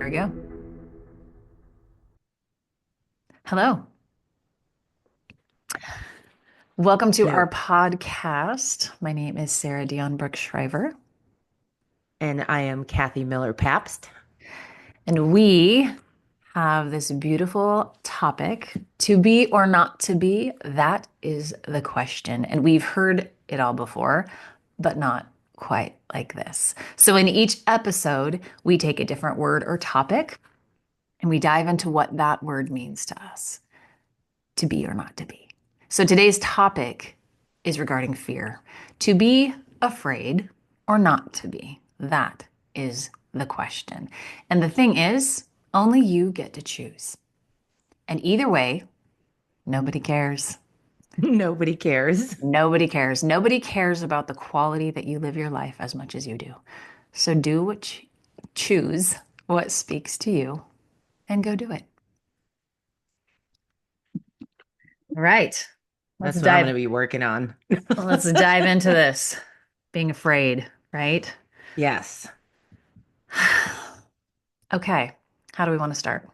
we go. Hello. Welcome to Hello. our podcast. My name is Sarah Dion Brooks-Shriver, And I am Kathie Miller Pabst. and we have this beautiful topic to be or not to be. That is the question. And we've heard it all before, but not quite like this. So, in each episode, we take a different word or topic and we dive into what that word means to us, to be or not to be. So today's topic is regarding fear. To be afraid or not to be? That is the question. And the thing is, only you get to choose. And either way, nobody cares. Nobody cares. Nobody cares. Nobody cares about the quality that you live your life as much as you do. So do what you choose, what speaks to you, and go do it. All right. Let's That's what I'm going dive to be working on. let's dive into this. Being afraid, right? Yes. Okay. How do we want to start?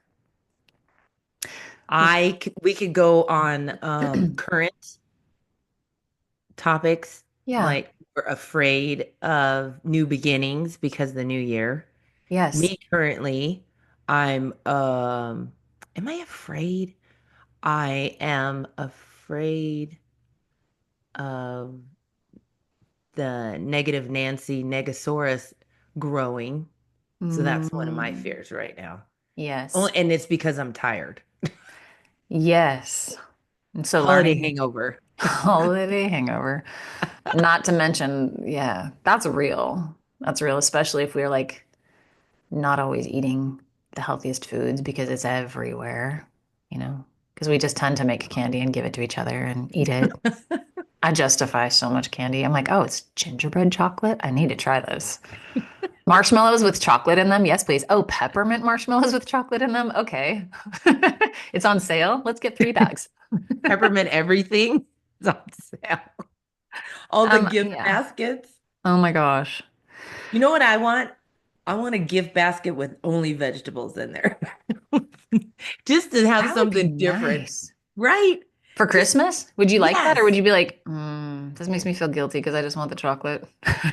We could go on current topics Yeah. like we're afraid of new beginnings because of the new year. Yes. Me currently, I'm am I afraid? I am afraid of the negative Nancy Negasaurus growing. So that's one of my Mm, fears right now. Oh, yes. and it's because I'm tired. Yes. And so Holiday learning hangover. holiday hangover. Not to mention, yeah, that's real. That's real, especially if we're like not always eating the healthiest foods because it's everywhere, you know, because we just tend to make candy and give it to each other and eat it. I justify so much candy. I'm like, oh, it's gingerbread chocolate. I need to try this. Marshmallows with chocolate in them. Yes, please. Oh, peppermint marshmallows with chocolate in them. Okay. It's on sale. Let's get 3 bags. Peppermint everything is on sale. All the gift Yeah. baskets. Oh my gosh. You know what I want? I want a gift basket with only vegetables in there. Just to have That would be something different. nice. Right? For Just Christmas? Would you like that? Or would yes. you be like, this makes me feel guilty because I just want the chocolate?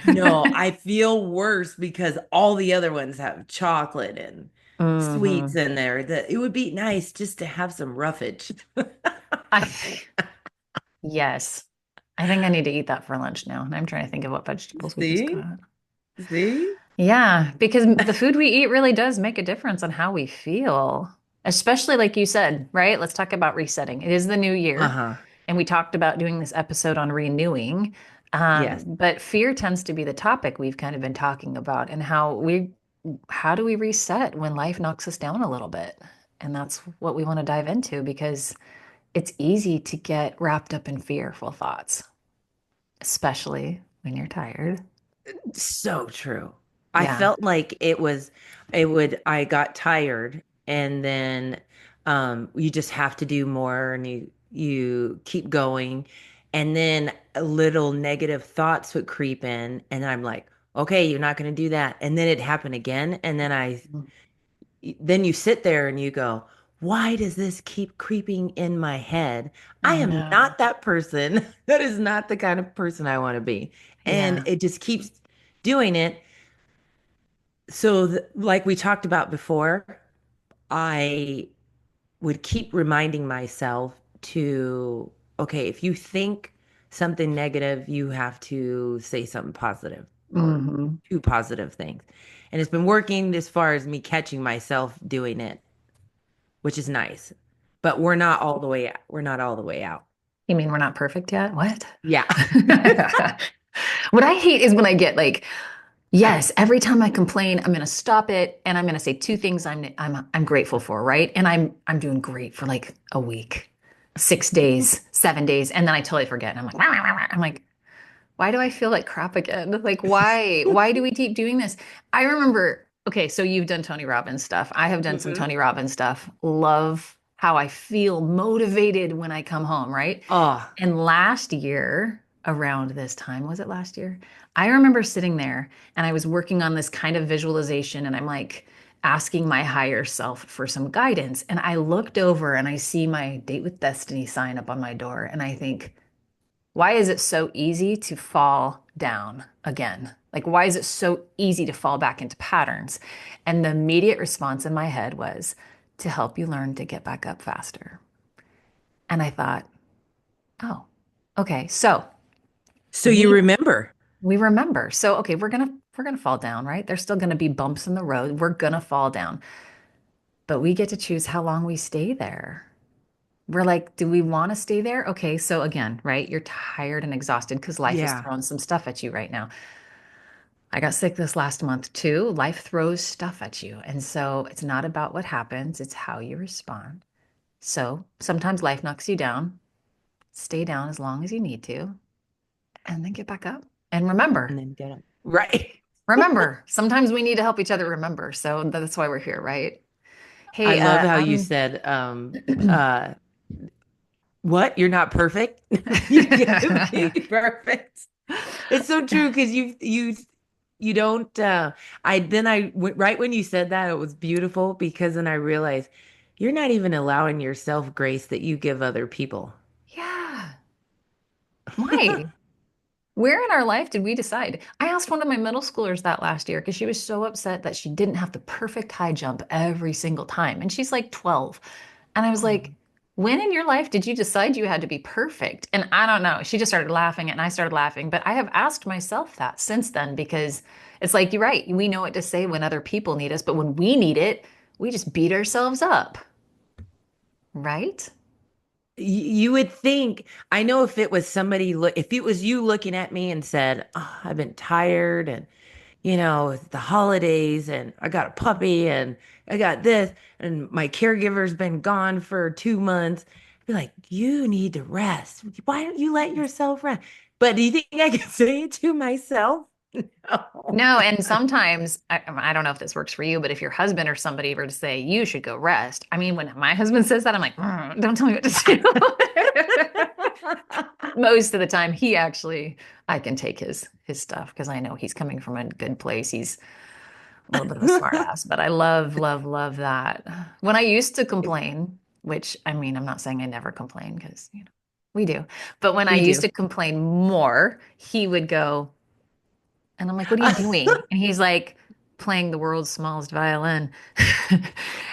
No, I feel worse because all the other ones have chocolate and sweets Hmm. in there. That it would be nice just to have some roughage. I, yes. I think I need to eat that for lunch now. And I'm trying to think of what vegetables we just See? got. See? Yeah, because the food we eat really does make a difference on how we feel, especially like you said, right? Let's talk about resetting. It is the new year, Uh-huh. and we talked about doing this episode on renewing. Yes. But fear tends to be the topic we've kind of been talking about, and how do we reset when life knocks us down a little bit? And that's what we want to dive into because it's easy to get wrapped up in fearful thoughts, especially when you're tired. So true. I Yeah. felt like I got tired and then you just have to do more and you keep going and then a little negative thoughts would creep in and I'm like, okay, you're not going to do that. And then it happened again and then you sit there and you go, why does this keep creeping in my head? I I am know. not that person. That is not the kind of person I want to be. And Yeah. it just keeps doing it. So, like we talked about before, I would keep reminding myself to, okay, if you think something negative, you have to say something positive or Hmm. two positive things. And it's been working as far as me catching myself doing it, which is nice. But we're not all the way out. You mean we're not perfect yet? What? Yeah. What I hate is when I get like, yes, every time I complain, I'm going to stop it and I'm going to say two things I'm grateful for, right? And I'm doing great for like a week, 6 days, 7 days, and then I totally forget. And I'm like, "Rah, rah, rah." I'm like, why do I feel like crap again? Like, why? Why do we keep doing this? I remember, okay, so you've done Tony Robbins stuff. I have done some Hmm. Tony Robbins stuff. Love how I feel motivated when I come home, right? Oh, And last year, around this time, was it last year? I remember sitting there and I was working on this kind of visualization, and I'm like, asking my higher self for some guidance. And I looked over and I see my Date with Destiny sign up on my door. And I think, why is it so easy to fall down again? Like, why is it so easy to fall back into patterns? And the immediate response in my head was to help you learn to get back up faster. And I thought, oh, okay. So So you we remember. we remember. So okay, we're gonna fall down, right? There's still gonna be bumps in the road. We're gonna fall down, but we get to choose how long we stay there. We're like, do we want to stay there? Okay, so again, right? You're tired and exhausted because life is Yeah. throwing some stuff at you right now. I got sick this last month too. Life throws stuff at you. And so it's not about what happens, it's how you respond. So sometimes life knocks you down. Stay down as long as you need to, and then get back up. And And remember, then get up. Right. remember, sometimes we need to help each other remember. So that's why we're here, right? I Hey, love how you said, what? You're not perfect? You can be perfect. It's so true because you don't I then I went right when you said that it was beautiful because then I realized you're not even allowing yourself grace that you give other people. yeah. Why? Where in our life did we decide? I asked one of my middle schoolers that last year because she was so upset that she didn't have the perfect high jump every single time. And she's like 12. And I was Oh. like, when in your life did you decide you had to be perfect? And I don't know. She just started laughing and I started laughing. But I have asked myself that since then because it's like, you're right. We know what to say when other people need us, but when we need it, we just beat ourselves up, right? You would think, I know if it was somebody look if it was you looking at me and said, oh, I've been tired and it's the holidays and I got a puppy and I got this and my caregiver's been gone for 2 months. I'd be like, you need to rest. Why don't you let yourself rest? But do you think I can say it to myself? No. No, and sometimes I don't know if this works for you, but if your husband or somebody were to say you should go rest, I mean, when my husband says that, I'm like, don't tell me what to do." Most of the time, I can take his stuff because I know he's coming from a good place. He's a little bit of a smart ass, but I love, love, love that. When I used to complain, which I mean, I'm not saying I never complain because we do, but when I We used do. to complain more, he would go. And I'm like, what are you doing? And he's like, playing the world's smallest violin.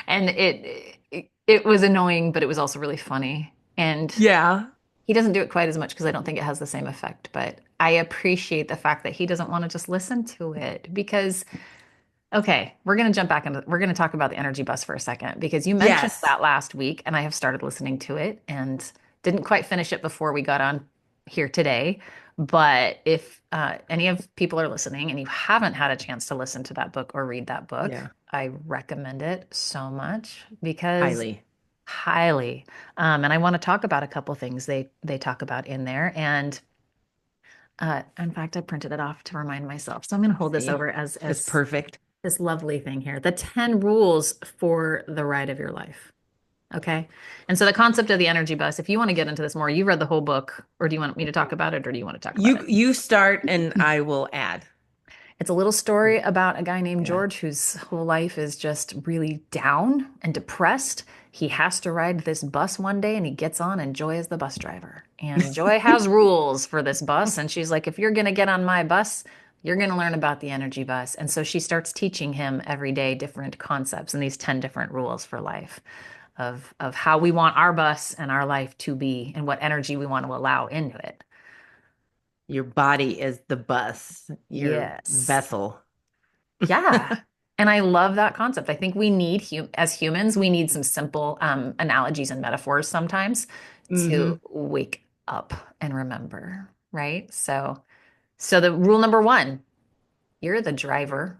And it was annoying, but it was also really funny. And Yeah. he doesn't do it quite as much because I don't think it has the same effect. But I appreciate the fact that he doesn't want to just listen to it because okay, we're going to talk about the energy bus for a second because you mentioned Yes. that last week and I have started listening to it and didn't quite finish it before we got on here today. But if any of people are listening and you haven't had a chance to listen to that book or read that book, Yeah. I recommend it so much because Highly. highly. And I want to talk about a couple things they talk about in there. And in fact, I printed it off to remind myself. So I'm going to hold this See? over as That's perfect. this lovely thing here, the 10 rules for the ride of your life. Okay. And so the concept of the energy bus, if you want to get into this more, you read the whole book, or do you want me to talk about it, or do you want to talk about You start and it? I will add. It's a little story about a guy named Yeah. George whose whole life is just really down and depressed. He has to ride this bus one day and he gets on, and Joy is the bus driver. And Joy has rules for this bus. And she's like, if you're going to get on my bus, you're going to learn about the energy bus. And so she starts teaching him every day different concepts and these 10 different rules for life of how we want our bus and our life to be and what energy we want to allow into it. Your body is the bus, your Yes. vessel. Yeah. And I love that concept. I think we need, as humans, we need some simple analogies and metaphors sometimes to Hmm. wake up and remember, right? So the rule number one, you're the driver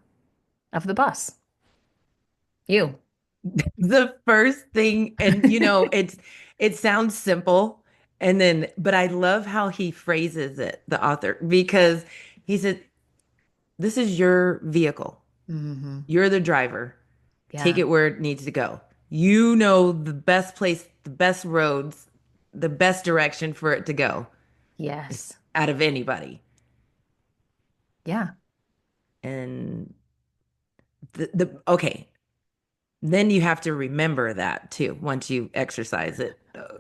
of the bus. You. The first thing, and it sounds simple, and then, but I love how he phrases it, the author, because he said, this is your vehicle. Hmm. You're the driver. Take Yeah. it where it needs to go. You know the best place, the best roads, the best direction for it to go Yes. out of anybody. Yeah. And the okay. then you have to remember that too once you exercise it,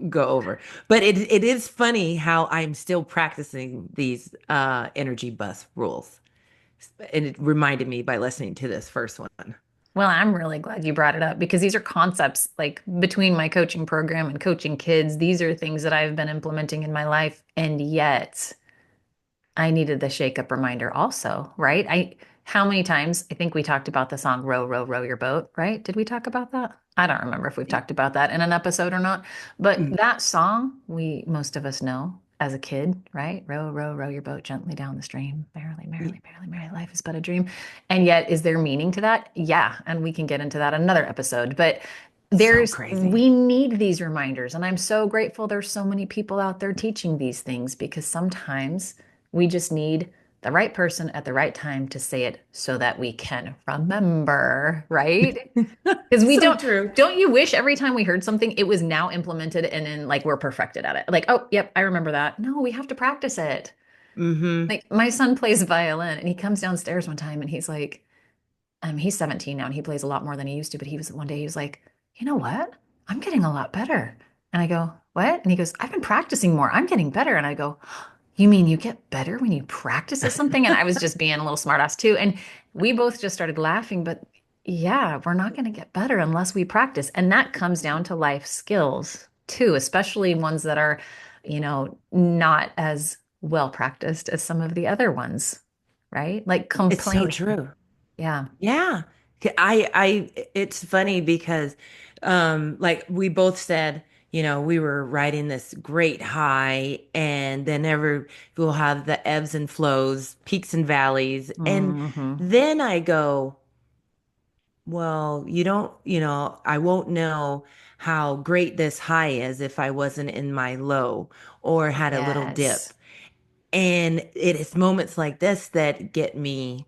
go over. But it is funny how I'm still practicing these energy bus rules. And it reminded me by listening to this first one. Well, I'm really glad you brought it up because these are concepts like between my coaching program and coaching kids, these are things that I've been implementing in my life. And yet I needed the shake up reminder also, right? How many times I think we talked about the song Row, Row, Row Your Boat, right? Did we talk about that? I don't remember if we've talked about that in an episode or not. But Mm. that song, most of us know as a kid, right? Row, row, row your boat gently down the stream. Merrily, merrily, merrily, merrily, life is but a dream. And yet, is there meaning to that? Yeah. And we can get into that another episode. But So crazy. we need these reminders. And I'm so grateful there's so many people out there teaching these things because sometimes we just need the right person at the right time to say it so that we can remember, right? Because So true. don't you wish every time we heard something, it was now implemented and then like we're perfected at it? Like, oh, yep, I remember that. No, we have to practice it. Hmm. Like my son plays violin and he comes downstairs one time and he's like, he's 17 now and he plays a lot more than he used to, but one day he was like, you know what? I'm getting a lot better. And I go, what? And he goes, I've been practicing more. I'm getting better. And I go, you mean you get better when you practice at something? And I was just being a little smartass too. And we both just started laughing, but yeah, we're not going to get better unless we practice. And that comes down to life skills too, especially ones that are, not as well practiced as some of the other ones, right? Like It's so complaining. true. Yeah. Yeah. It's funny because, like we both said, we were riding this great high, and then we'll have the ebbs and flows, peaks and valleys. And Hmm. then I go, well, I won't know how great this high is if I wasn't in my low or had a little dip. Yes. And it is moments like this that get me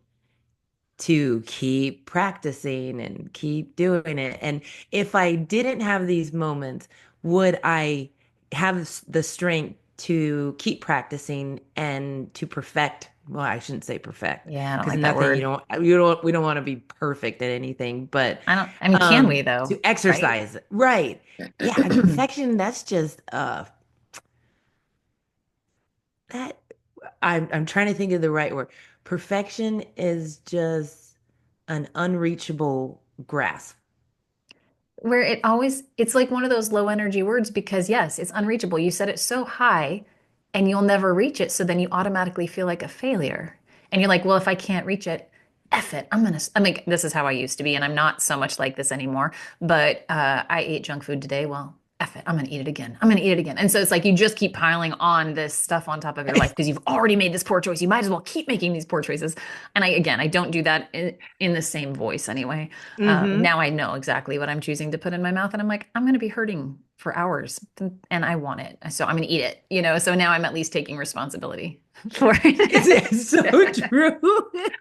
to keep practicing and keep doing it. And if I didn't have these moments, would I have the strength to keep practicing and to perfect? Well, I shouldn't say perfect Yeah, I don't because like that nothing word. we don't want to be perfect at anything, but I mean, can we to though? Right? exercise. Right. Yeah, and perfection, that's just that I'm trying to think of the right word. Perfection is just an unreachable grasp. Where it's like one of those low energy words because yes, it's unreachable. You set it so high and you'll never reach it. So then you automatically feel like a failure. And you're like, well, if I can't reach it, F it. I mean, this is how I used to be, and I'm not so much like this anymore. But I ate junk food today. Well, F it. I'm going to eat it again. I'm going to eat it again. And so it's like you just keep piling on this stuff on top of your life because you've already made this poor choice. You might as well keep making these poor choices. And I don't do that in the same voice anyway. Mm-hmm. Now I know exactly what I'm choosing to put in my mouth, and I'm like, I'm going to be hurting for hours, and I want it, so I'm going to eat it. So now I'm at least taking responsibility for It's so it. true.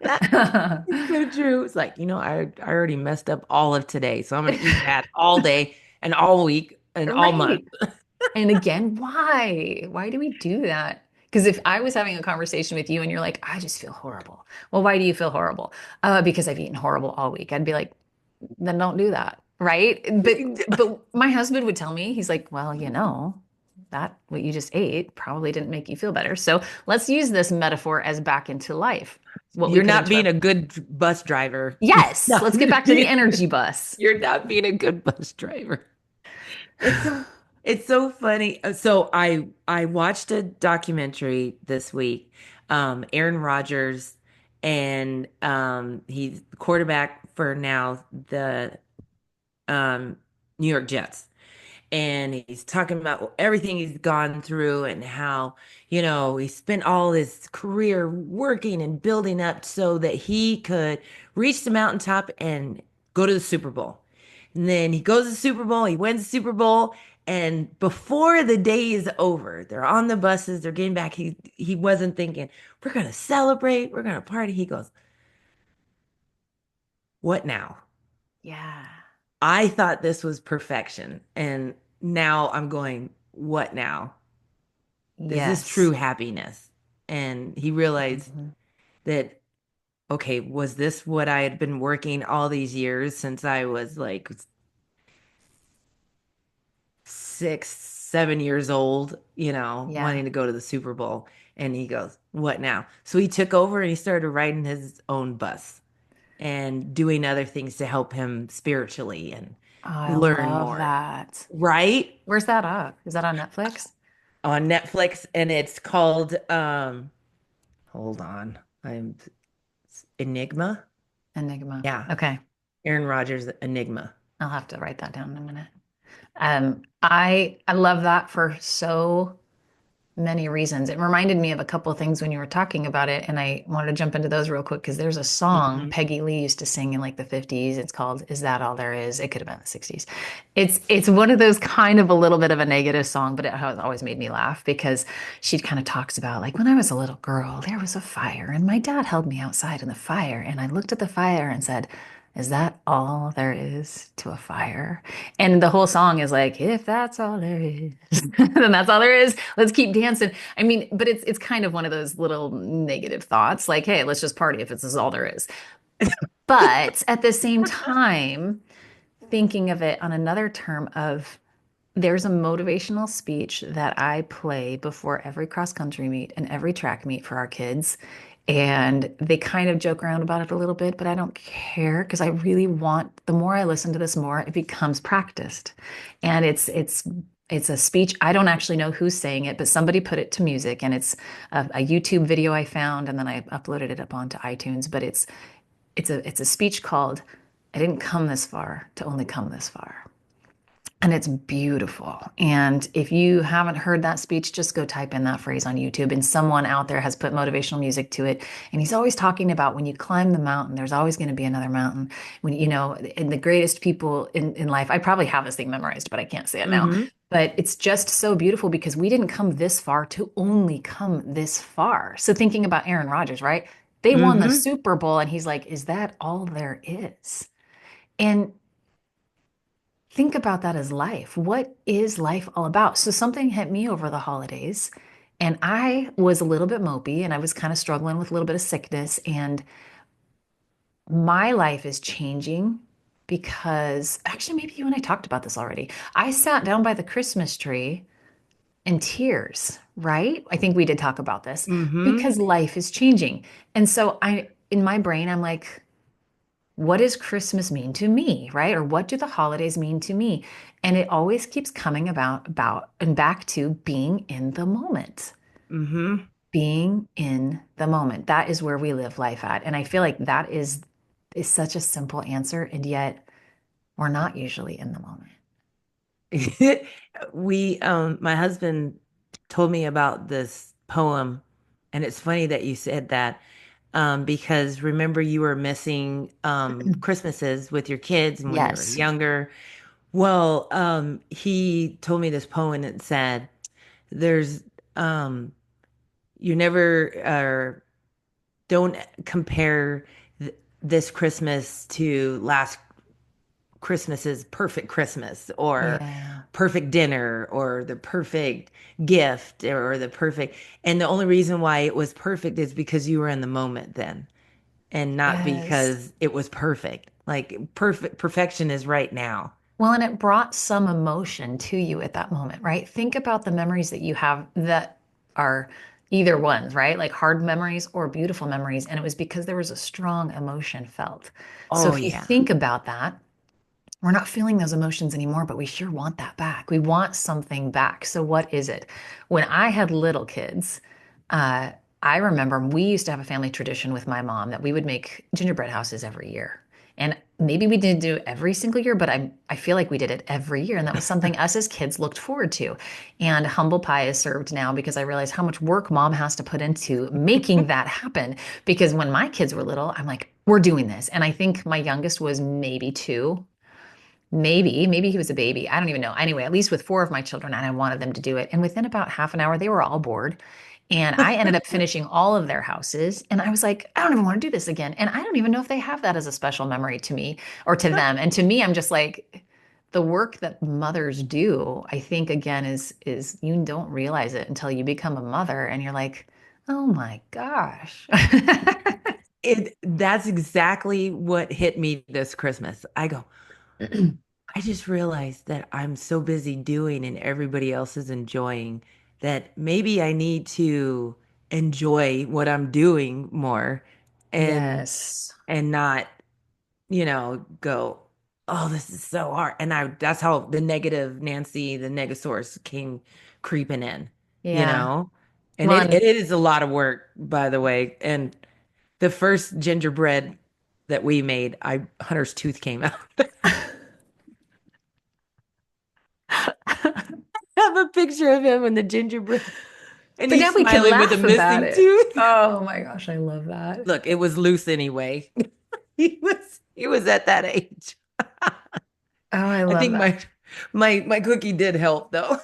It's so true. It's like, I already messed up all of today, so I'm gonna eat that all day and all week and all month. Right. And again, why? Why do we do that? Because if I was having a conversation with you and you're like, I just feel horrible. Well, why do you feel horrible? Because I've eaten horrible all week. I'd be like, then don't do that, right? But my husband would tell me, he's like, well, that what you just ate probably didn't make you feel better. So let's use this metaphor as back into life. What we You're put not into being our a good bus driver. Yes, No, let's get back to the energy bus. you're not being a good bus driver. It's so it's so funny. So I watched a documentary this week. Aaron Rodgers, and he's the quarterback for now the um New York Jets. And he's talking about everything he's gone through and how, he spent all his career working and building up so that he could reach the mountaintop and go to the Super Bowl. And then he goes to the Super Bowl, he wins the Super Bowl, and before the day is over, they're on the buses, they're getting back. He wasn't thinking, we're gonna celebrate, we're gonna party. He goes, what now? Yeah. I thought this was perfection. And now I'm going, what now? Is this Yes. true happiness? And he realized Mhm. that okay, was this what I had been working all these years since I was like 6, 7 years old, Yeah. wanting to go to the Super Bowl? And he goes, what now? So he took over and he started riding his own bus and doing other things to help him spiritually and Oh, I learn love more, that. right? Where's that up? Is that on Netflix? On Netflix, and it's called hold on. I'm Enigma. Enigma. Yeah, Okay. Aaron Rodgers Enigma. I'll have to write that down in a minute. I love that for so many reasons. It reminded me of a couple of things when you were talking about it, and I wanted to jump into those real quick because there's a song Hmm. Peggy Lee used to sing in like the 50s. It's called "Is That All There Is?" It could have been the 60s. It's one of those kind of a little bit of a negative song, but it has always made me laugh because she kind of talks about like when I was a little girl, there was a fire, and my dad held me outside in the fire, and I looked at the fire and said, "Is that all there is to a fire?" And the whole song is like, if that's all there is, then that's all there is. Let's keep dancing. I mean, but it's kind of one of those little negative thoughts, like, hey, let's just party if this is all there is. But at the same time, thinking of it on another term of there's a motivational speech that I play before every cross country meet and every track meet for our kids. And they kind of joke around about it a little bit, but I don't care because I really want, the more I listen to this more, it becomes practiced. And it's a speech. I don't actually know who's saying it, but somebody put it to music and it's a YouTube video I found and then I uploaded it up onto iTunes, but it's a speech called I didn't come this far to only come this far. And it's beautiful. And if you haven't heard that speech, just go type in that phrase on YouTube. And someone out there has put motivational music to it. And he's always talking about when you climb the mountain, there's always going to be another mountain. When, and the greatest people in life, I probably have this thing memorized, but I can't say it now. Hmm. But it's just so beautiful because we didn't come this far to only come this far. So thinking about Aaron Rodgers, right? They won the Hmm. Super Bowl, and he's like, is that all there is? And think about that as life. What is life all about? So something hit me over the holidays, and I was a little bit mopey and I was kind of struggling with a little bit of sickness. And my life is changing because actually, maybe you and I talked about this already. I sat down by the Christmas tree in tears, right? I think we did talk about this Hmm. because life is changing. And so in my brain, I'm like, what does Christmas mean to me, right? Or what do the holidays mean to me? And it always keeps coming about and back to being in the moment. Hmm. Being in the moment. That is where we live life at. And I feel like that is such a simple answer, and yet we're not usually in the moment. My husband told me about this poem, and it's funny that you said that, because remember you were missing Christmases with your kids and when you were Yes. younger. Well, he told me this poem and it said, "There's um, you never don't compare th this Christmas to last Christmas's perfect Christmas or Yeah. perfect dinner or the perfect gift or the perfect." And the only reason why it was perfect is because you were in the moment then and not Yes. because it was perfect. Like perfection is right now. Well, and it brought some emotion to you at that moment, right? Think about the memories that you have that are either ones, right? Like hard memories or beautiful memories. And it was because there was a strong emotion felt. So Oh if you yeah. think about that, we're not feeling those emotions anymore, but we sure want that back. We want something back. So what is it? When I had little kids, uh, I remember we used to have a family tradition with my mom that we would make gingerbread houses every year. And maybe we didn't do it every single year, but I feel like we did it every year. And that was something us as kids looked forward to. And humble pie is served now because I realize how much work mom has to put into making that happen. Because when my kids were little, I'm like, we're doing this. And I think my youngest was maybe two, maybe he was a baby. I don't even know. Anyway, at least with four of my children, and I wanted them to do it. And within about half an hour, they were all bored. And I ended up finishing all of their houses. And I was like, I don't even want to do this again. And I don't even know if they have that as a special memory to me or to them. And to me, I'm just like, the work that mothers do, I think again is you don't realize it until you become a mother and you're like, oh my gosh. that's exactly what hit me this Christmas. I go, I just realized that I'm so busy doing and everybody else is enjoying that maybe I need to enjoy what I'm doing more and Yes. not, go, oh, this is so hard. And that's how the negative Nancy, the Negasaurus came creeping in, you Yeah. know? And it One. is a lot of work, by the way. And the first gingerbread that we made, Hunter's tooth came out. I have a picture of him in the gingerbread, and But he's now we can smiling with a laugh about missing it. tooth. Oh my gosh, I love that. Look, it was loose anyway. He was at that age. Oh, I I love think that. my cookie did help though.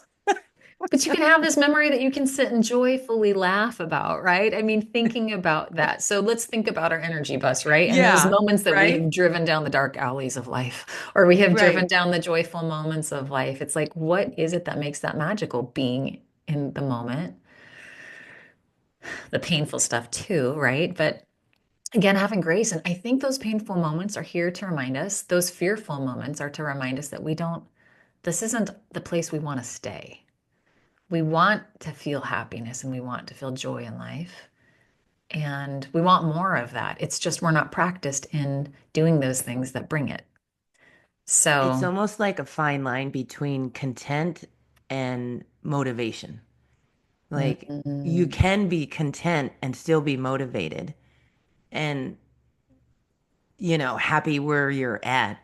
But you can have this memory that you can sit and joyfully laugh about, right? I mean, thinking about that. So let's think about our energy bus, right? And those Yeah, moments that we have right? driven down the dark alleys of life, or we have driven Right. down the joyful moments of life. It's like, what is it that makes that magical? Being in the moment, the painful stuff too, right? But again, having grace. And I think those painful moments are here to remind us, those fearful moments are to remind us that this isn't the place we want to stay. We want to feel happiness and we want to feel joy in life. And we want more of that. It's just we're not practiced in doing those things that bring it. It's So, almost like a fine line between content and motivation. Like you mm, can be content and still be motivated and, happy where you're at.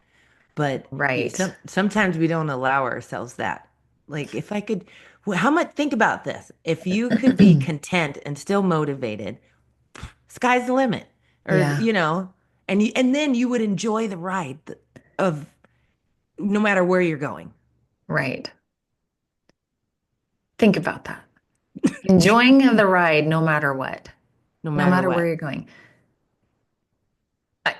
But right. sometimes we don't allow ourselves that. Like if I could, how much, think about this. If you could be content and still motivated, sky's the limit. Or, Yeah, and then you would enjoy the ride of no matter where you're going, right. Think about that. Enjoying the ride no matter what, no no matter matter where what. you're going.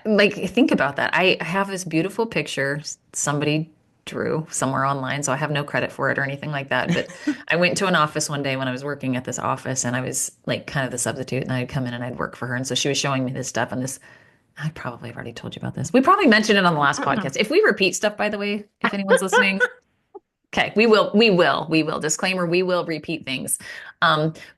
Like, think about that. I have this beautiful picture somebody drew somewhere online, so I have no credit for it or anything like that. But I went to an office one day when I was working at this office, and I was like kind of the substitute, and I'd come in and I'd work for her. And so she was showing me this stuff, and this, I probably have already told you about this. We probably mentioned it on the last podcast. If we repeat stuff, by the way, if anyone's listening, okay, we will. Disclaimer, we will repeat things.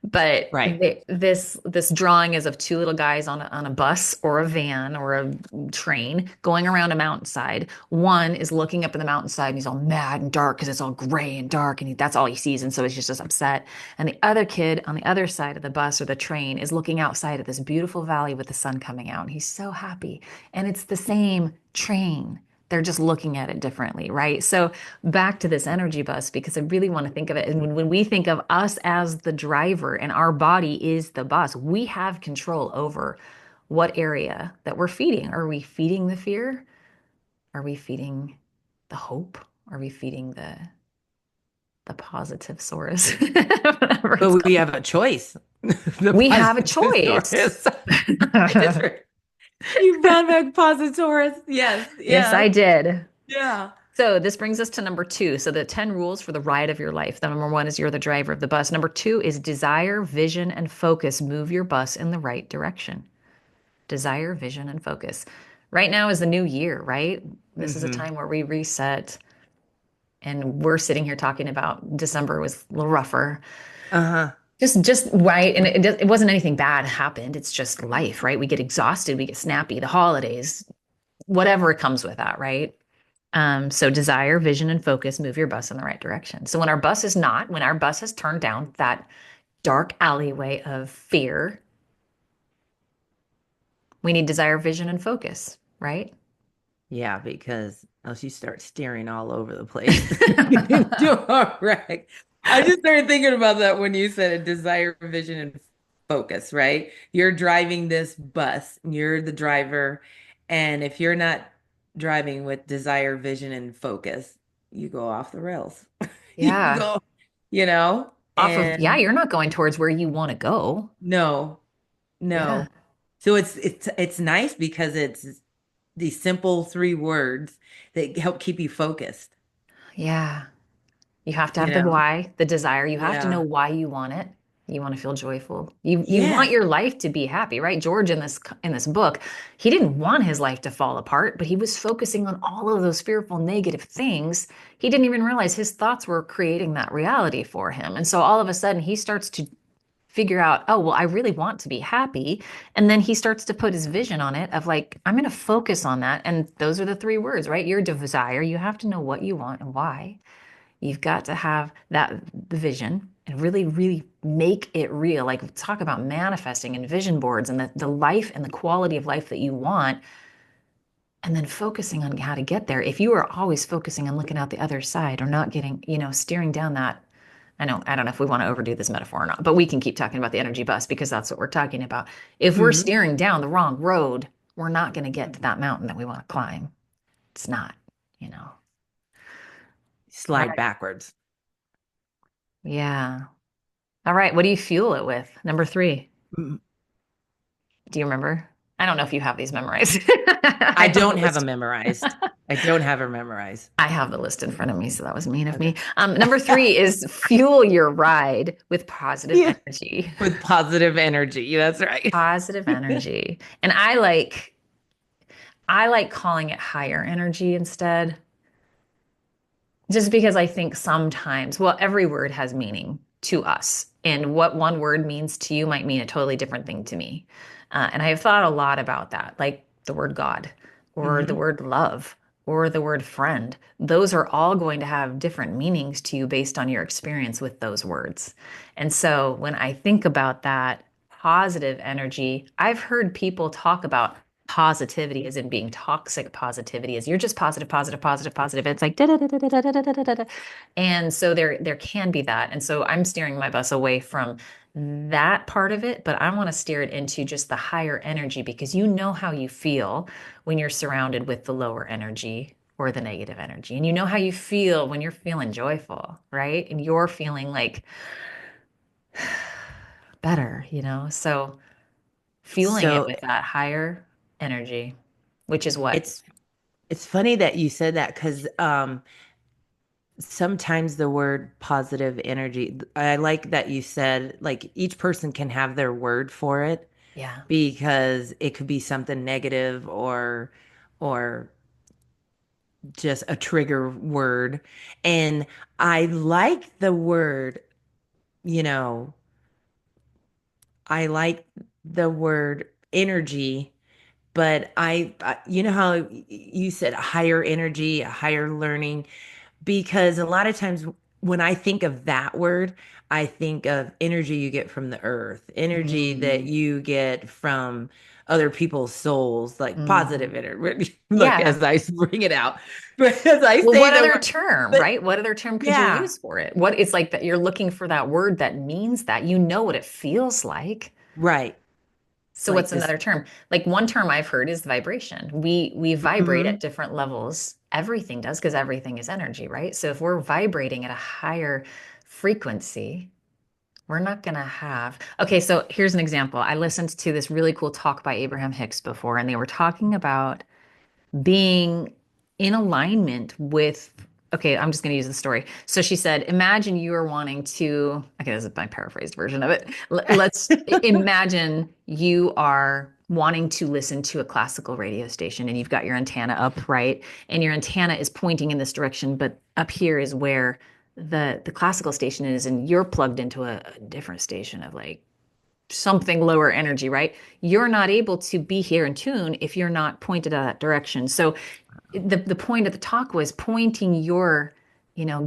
But Right. this drawing is of two little guys on a bus or a van or a train going around a mountainside. One is looking up in the mountainside and he's all mad and dark because it's all gray and dark and that's all he sees, and so he's just upset. And the other kid on the other side of the bus or the train is looking outside at this beautiful valley with the sun coming out, and he's so happy. And it's the same train. They're just looking at it differently, right? So back to this energy bus, because I really want to think of it. And when we think of us as the driver and our body is the bus, we have control over what area that we're feeding. Are we feeding the fear? Are we feeding the hope? Are we feeding the positive source? Whatever it's But we called. have a choice. The We have a Positosaurus. choice. I just heard you brought back Positosaurus. Yes, Yes, yeah, I did. yeah. So this brings us to number two. So the 10 rules for the ride of your life. The number one is you're the driver of the bus. Number two is desire, vision, and focus. Move your bus in the right direction. Desire, vision, and focus. Right now is the new year, right? This is a Hmm. time where we reset. And we're sitting here talking about December was a little rougher. Uh-huh. Just right. And it wasn't anything bad happened. It's just life, right? We get exhausted, we get snappy, the holidays, whatever comes with that, right? So desire, vision, and focus move your bus in the right direction. So when our bus has turned down that dark alleyway of fear, we need desire, vision, and focus, right? Yeah, because else you start staring all over the place. You get into a wreck. I just started thinking about that when you said it, desire, vision, and focus, right? You're driving this bus, you're the driver, and if you're not driving with desire, vision, and focus, you go off the rails. You Yeah. go, you know, Yeah, and you're not going towards where you want to go. no, Yeah. no. So it's nice because it's these simple three words that help keep you focused, Yeah. You have to you have the know? why, the desire. You have to know Yeah. why you want it. You want to feel joyful. You want Yeah. your life to be happy, right? George in this book, he didn't want his life to fall apart, but he was focusing on all of those fearful negative things. He didn't even realize his thoughts were creating that reality for him. And so all of a sudden he starts to figure out, oh, well, I really want to be happy. And then he starts to put his vision on it of like, I'm going to focus on that. And those are the three words, right? Your desire. You have to know what you want and why. You've got to have that the vision and really, really make it real. Like talk about manifesting and vision boards and the life and the quality of life that you want, and then focusing on how to get there. If you are always focusing on looking out the other side or not getting, steering down that, I don't know if we want to overdo this metaphor or not, but we can keep talking about the energy bus because that's what we're talking about. If we're Hmm. steering down the wrong road, we're not going to get to that mountain that we want to climb. It's not, you know. All Slide right. backwards. Yeah. All right. What do you fuel it with? Number three. Mm. Do you remember? I don't know if you have these memorized. I I have the don't have them list. memorized. I don't have them memorized. I have the list in front of me, so that was mean of Okay. me. Number three is fuel your ride with positive Yeah. energy. With positive energy. That's right. Positive energy. And I like calling it higher energy instead. Just because I think sometimes, well, every word has meaning to us. And what one word means to you might mean a totally different thing to me. And I have thought a lot about that, like the word God or the Hmm. word love or the word friend. Those are all going to have different meanings to you based on your experience with those words. And so when I think about that positive energy, I've heard people talk about positivity as in being toxic positivity as you're just positive, positive, positive, positive. It's like da da da da da da da da da da. And so there can be that. And so I'm steering my bus away from that part of it, but I want to steer it into just the higher energy because you know how you feel when you're surrounded with the lower energy or the negative energy. And you know how you feel when you're feeling joyful, right? And you're feeling like better, you know? So fueling it So with that higher energy, which is what? it's it's funny that you said that because sometimes the word positive energy, I like that you said like each person can have their word for it Yeah. because it could be something negative or just a trigger word. And I like the word, you know, I like the word energy, but you know how you said higher energy, higher learning, because a lot of times when I think of that word, I think of energy you get from the earth, energy that Mm, you get from other people's souls, like positive mhm. energy. Look, Yeah. as I bring it out, but as I Well, say what the other word, term, but right? What other term could you yeah, use for it? What it's like that you're looking for that word that means that you know what it feels like. right. So Like what's this. another term? Like one term I've heard is vibration. We vibrate at Hmm. different levels. Everything does because everything is energy, right? So if we're vibrating at a higher frequency, we're not going to have. Okay, so here's an example. I listened to this really cool talk by Abraham Hicks before, and they were talking about being in alignment with, okay, I'm just going to use the story. So she said, imagine you are wanting to, okay, this is my paraphrased version of it. Let's imagine you are wanting to listen to a classical radio station and you've got your antenna up, right? And your antenna is pointing in this direction, but up here is where the classical station is, and you're plugged into a different station of like something lower energy, right? You're not able to be here in tune if you're not pointed at that direction. So the point of the talk was pointing your,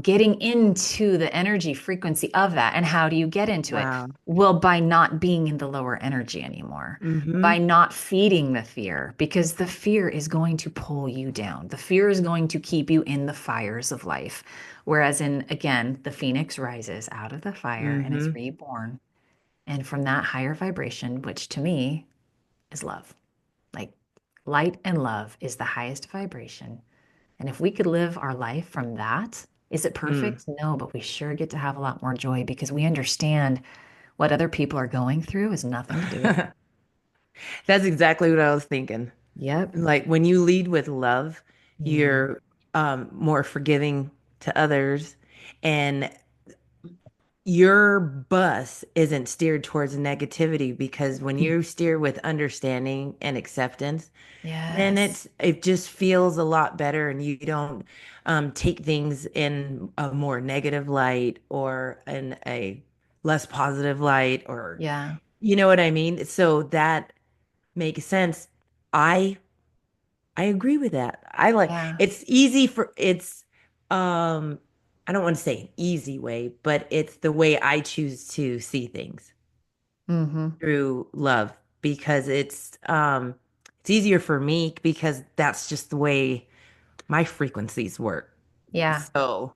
getting into the energy frequency of that. And how do you get into it? Wow. Well, by not being in the lower energy anymore, by Hmm. not feeding the fear, because the fear is going to pull you down. The fear is going to keep you in the fires of life. Whereas in, again, the phoenix rises out of the fire and is Hmm. reborn. And from that higher vibration, which to me is love, like light and love is the highest vibration. And if we could live our life from that, is it Mm. perfect? No, but we sure get to have a lot more joy because we understand what other people are going through has nothing to do with us. That's exactly what I was thinking. Yep. Like when you lead with love, Mm. you're more forgiving to others. And your bus isn't steered towards negativity because when you steer with understanding and acceptance, then Yes. it just feels a lot better and you don't take things in a more negative light or in a less positive light or Yeah. you know what I mean? So that makes sense. I I agree with that. I like Yeah. it's easy for it's um I don't want to say an easy way, but it's the way I choose to see things Hmm. through love because it's easier for me because that's just the way my frequencies work. Yeah. So,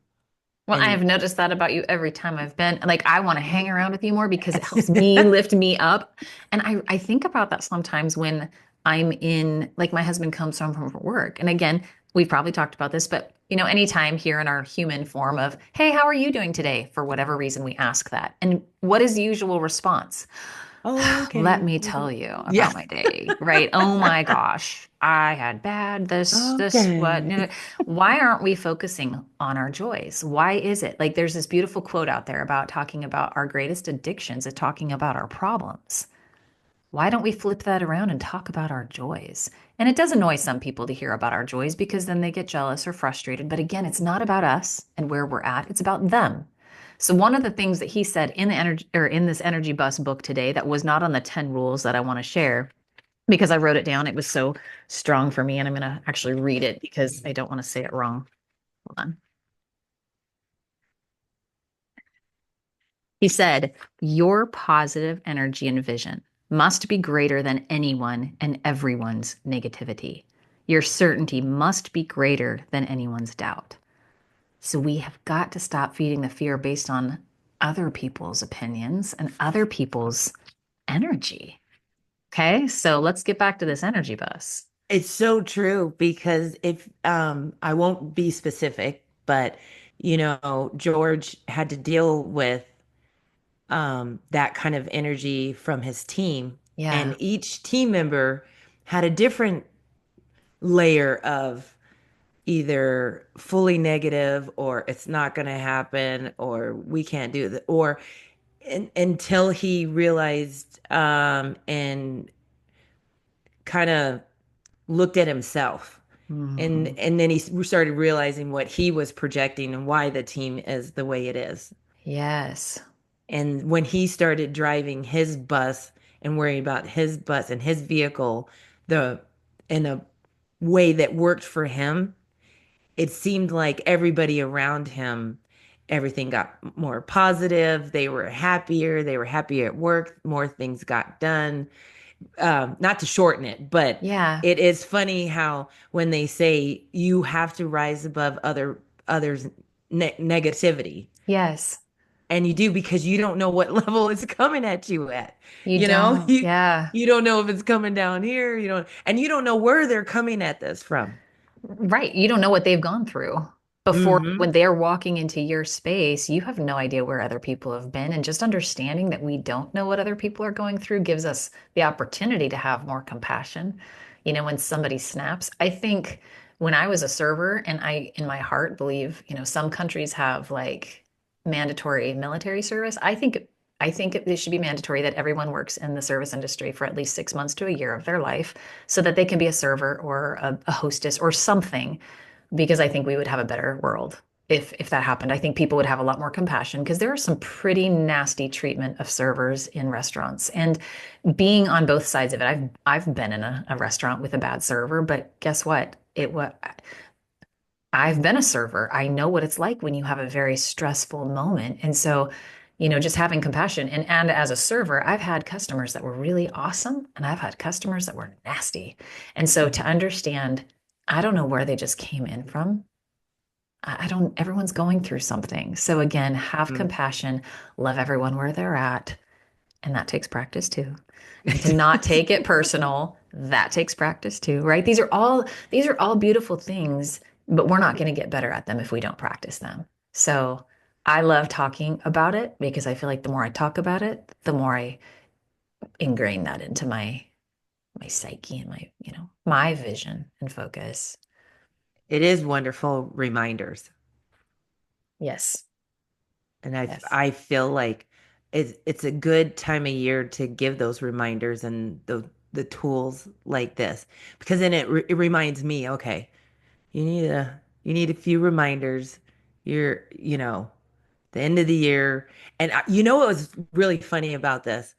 Well, I and have noticed that about you every time I've been. Like, I want to hang Mhm. around with you more because it helps me lift me up. And I think about that sometimes when I'm in, like, my husband comes home from work. And again, we've probably talked about this, but, anytime here in our human form of, hey, how are you doing today? For whatever reason, we ask that. And what is the usual response? Oh, Let okay. me tell you Yeah. about my day, right? Oh my gosh, I had bad this, what? Okay. Why aren't we focusing on our joys? Why is it? Like there's this beautiful quote out there about talking about our greatest addictions and talking about our problems. Why don't we flip that around and talk about our joys? And it does annoy some people to hear about our joys because then they get jealous or frustrated. But again, it's not about us and where we're at, it's about them. So one of the things that he said in the energy or in this energy bus book today that was not on the 10 rules that I want to share because I wrote it down. It was so strong for me and I'm going to actually read it because I don't want to say it wrong. Hold on. He said, your positive energy and vision must be greater than anyone and everyone's negativity. Your certainty must be greater than anyone's doubt. So we have got to stop feeding the fear based on other people's opinions and other people's energy. Okay, so let's get back to this energy bus. It's so true because if I won't be specific, but George had to deal with that kind of energy from his team, Yeah. and each team member had a different layer of either fully negative or it's not going to happen or we can't do that or until he realized and kind of looked at himself and Mhm. and then he started realizing what he was projecting and why the team is the way it is. Yes. And when he started driving his bus and worrying about his bus and his vehicle, the in a way that worked for him, it seemed like everybody around him, everything got more positive. They were happier at work, more things got done. Not to shorten it, but Yeah. it is funny how when they say you have to rise above others' negativity, Yes. and you do because you don't know what level it's coming at you at. You You know, don't. Yeah. you don't know if it's coming down here, and you don't know where they're coming at this from. Right. You don't know what they've gone through before Hmm. when they're walking into your space. You have no idea where other people have been. And just understanding that we don't know what other people are going through gives us the opportunity to have more compassion. When somebody snaps, I think when I was a server and I, in my heart, believe, some countries have like mandatory military service. I think it should be mandatory that everyone works in the service industry for at least 6 months to a year of their life so that they can be a server or a hostess or something, because I think we would have a better world if that happened. I think people would have a lot more compassion because there are some pretty nasty treatment of servers in restaurants. And being on both sides of it, I've been in a restaurant with a bad server, but guess what? I've been a server. I know what it's like when you have a very stressful moment. And so, just having compassion and as a server, I've had customers that were really awesome and I've had customers that were nasty. And so to understand, I don't know where they just came in from. I don't, everyone's going through something. So again, have compassion, love everyone where they're at, and that takes practice too. And to not take it personal, that takes practice too, right? These are all beautiful things, but we're not going to get better at them if we don't practice them. So I love talking about it because I feel like the more I talk about it, the more I ingrain that into my psyche and my vision and focus. It is wonderful reminders. Yes. And Yes. I feel like it's a good time of year to give those reminders and the tools like this, because then it reminds me, okay, you need a few reminders. You know, the end of the year. And you know what was really funny about this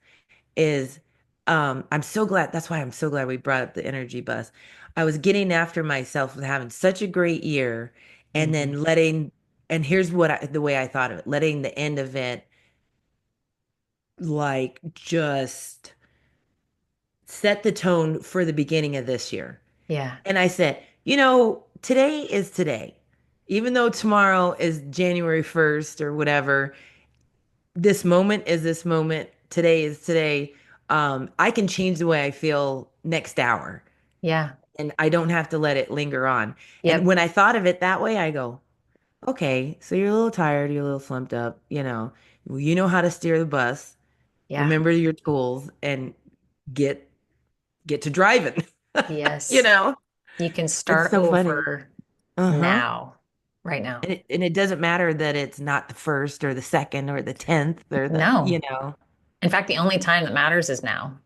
is I'm so glad, that's why I'm so glad we brought up the energy bus. I was getting after myself with having such a great year and Mhm. then letting, and here's what the way I thought of it, letting the end of it like just set the tone for the beginning of this year. Yeah. And I said, you know, today is today. Even though tomorrow is January 1st or whatever, this moment is this moment. Today is today. I can change the way I feel next hour, Yeah. and I don't have to let it linger on. And Yep. when I thought of it that way, I go, okay, so you're a little tired, you're a little slumped up, well, you know how to steer the bus. Yeah. Remember your tools and get get to driving. You Yes. know, You can it's start so funny. over Uh-huh. now, right now. And it doesn't matter that it's not the first or the second or the 10th or No. the. In fact, the only time that matters is now.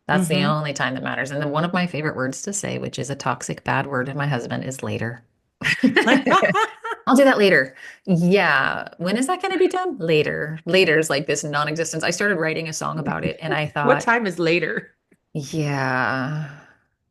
That's the Mm-hmm. only time that matters. And then one of my favorite words to say, which is a toxic bad word in my husband, is later. I'll do that later. Yeah. When is that going to be done? Later. Later is like this non-existence. I started writing a song about it and I What thought, time is later? yeah.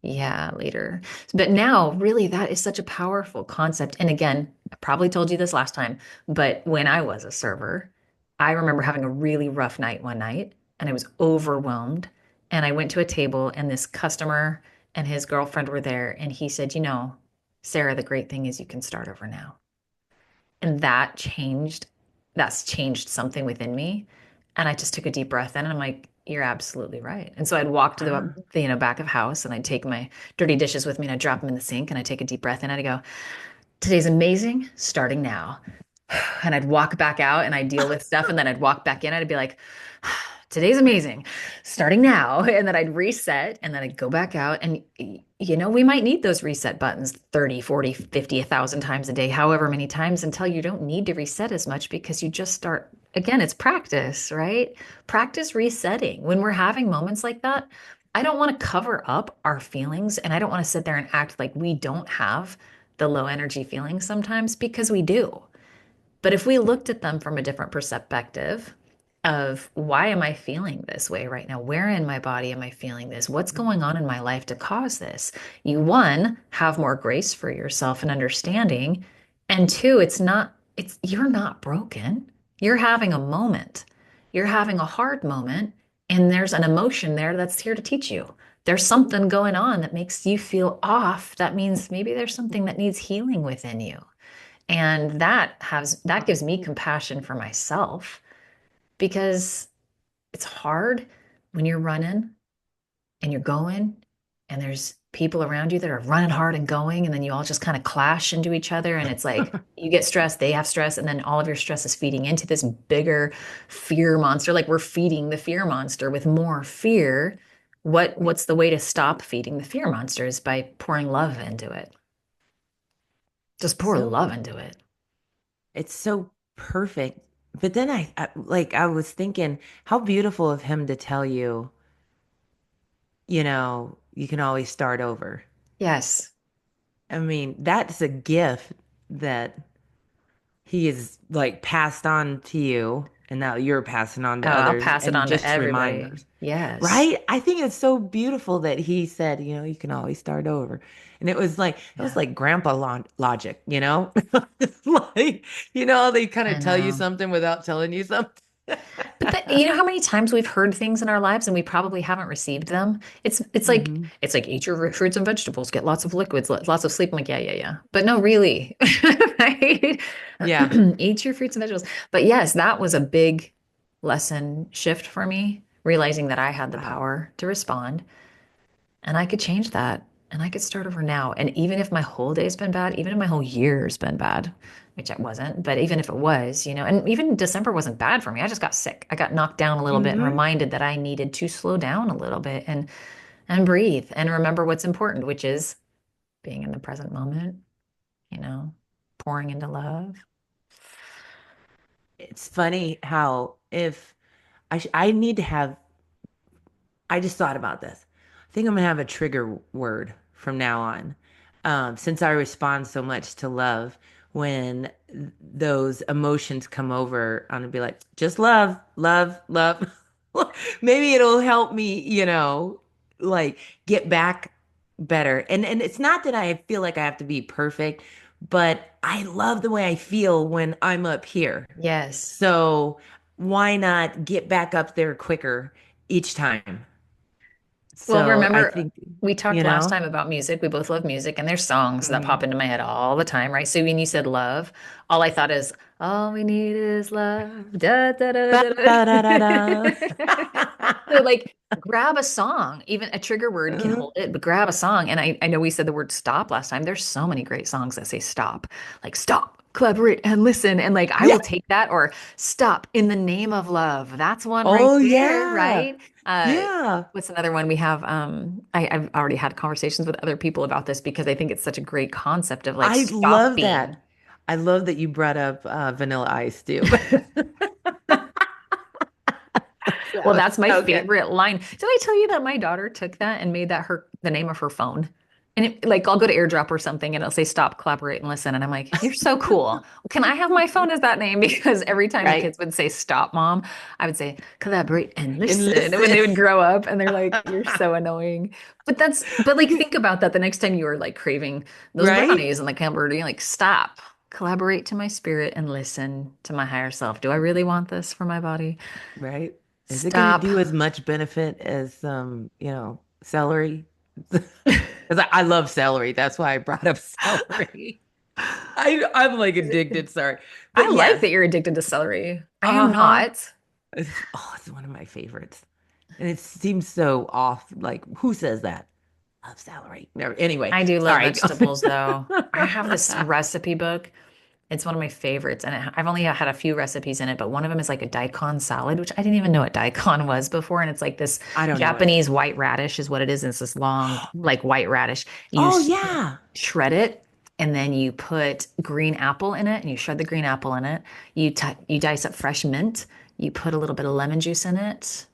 Yeah, later. But now, really, that is such a powerful concept. And again, I probably told you this last time, but when I was a server, I remember having a really rough night one night and I was overwhelmed. And I went to a table and this customer and his girlfriend were there. And he said, you know, Sarah, the great thing is you can start over now. And that's changed something within me. And I just took a deep breath in and I'm like, you're absolutely right. And so I'd walk to Ah. the back of house and I'd take my dirty dishes with me and I'd drop them in the sink and I'd take a deep breath in and I'd go, today's amazing, starting now. And I'd walk back out and I'd deal with stuff and then I'd walk back in and I'd be like, today's amazing, starting now. And then I'd reset and then I'd go back out. And, we might need those reset buttons 30, 40, 50, 1,000 times a day, however many times until you don't need to reset as much because you just start. Again, it's practice, right? Practice resetting. When we're having moments like that, I don't want to cover up our feelings and I don't want to sit there and act like we don't have the low energy feelings sometimes because we do. But if we looked at them from a different perspective of why am I feeling this way right now? Where in my body am I feeling this? What's going on in my life to cause this? You, one, have more grace for yourself and understanding. And two, you're not broken. You're having a moment. You're having a hard moment. And there's an emotion there that's here to teach you. There's something going on that makes you feel off. That means maybe there's something that needs healing within you. And that gives me compassion for myself because it's hard when you're running and you're going and there's people around you that are running hard and going and then you all just kind of clash into each other and it's like you get stressed, they have stress, and then all of your stress is feeding into this bigger fear monster. Like we're feeding the fear monster with more fear. What's the way to stop feeding the fear monster is by pouring love into it. Just pour So love into it. it's so perfect. But then I was thinking how beautiful of him to tell you, you can always start over. Yes. I mean, that's a gift that he is like passed on to you, and now you're passing on Oh, to I'll others, pass it and on to just everybody. reminders. Yes. Right? I think it's so beautiful that he said, you can always start over. And it was Yeah. like grandpa logic, you know? It's like, they kind I of tell you know. something without telling you something. But you know how many times we've heard things in our lives and we probably haven't received them? It's like Hmm. it's like eat your fruits and vegetables, get lots of liquids, lots of sleep. I'm like, yeah, yeah, yeah. But no, really. Right? Yeah. Eat your fruits and vegetables. But yes, that was a big lesson shift for me, realizing that I had the Wow. power to respond. And I could change that and I could start over now. And even if my whole day's been bad, even if my whole year's been bad, which it wasn't, but even if it was, and even December wasn't bad for me. I just got sick. I got knocked down a little bit and Hmm. reminded that I needed to slow down a little bit and breathe and remember what's important, which is being in the present moment, you know, pouring into love. it's funny how if I need to have, I just thought about this. I think I'm gonna have a trigger word from now on. Since I respond so much to love, when those emotions come over, I'm gonna be like, just love, love, love. Maybe it'll help me, like get back better. And it's not that I feel like I have to be perfect, but I love the way I feel when I'm up here. Yes. So why not get back up there quicker each time? Well, So I remember, think, we talked you last know, time about music. We both love music, and there's songs that pop mhm. into my head all the time, right? So when you said love, all I thought is, all we need is love. Da, da, da, Ba, da, da, ba, da, da, da. da. So, like, grab a song. Even a trigger word can Mhm. hold it, but grab a song. And I know we said the word stop last time. There's so many great songs that say stop, like stop, collaborate, and listen. And like, I Yeah. will take that, or stop in the name of love. That's one right Oh there, yeah. right? Uh, Yeah. What's another one we have? I've already had conversations with other people about this because I think it's such a great concept of like I love stopping. that. I love that you brought up Vanilla Ice too. Well, That was that's my so good. favorite line. Did I tell you that my daughter took that and made that the name of her phone? And like I'll go to AirDrop or something and it'll say stop, collaborate, and listen. And I'm like, you're so cool. Can I have my phone as that name? Because every time the Right. kids would say stop, mom, I would say collaborate and And listen. And when listen. they would grow up and they're like, you're so annoying. But like think about that the next time you are like craving those Right? brownies and the camembert, you're like, stop, collaborate to my spirit and listen to my higher self. Do I really want this for my body? Right? Is it going to Stop. do as much benefit as celery? Because I love celery. That's why I brought up celery. I'm like addicted, sorry. I But like yes, that you're addicted to celery. I am uh-huh. not. It's one of my favorites. And it seems so off. Like, who says that? Love celery. Never. Anyway, I do love sorry. vegetables though. I have this recipe book. It's one of my favorites, and I've only had a few recipes in it, but one of them is like a daikon salad, which I didn't even know what daikon was before. And it's like this I don't know what it Japanese is. white radish is what it is. And it's this long, like white radish. You Oh, yeah. shred it, and then you put green apple in it, and you shred the green apple in it. You dice up fresh mint. You put a little bit of lemon juice in it.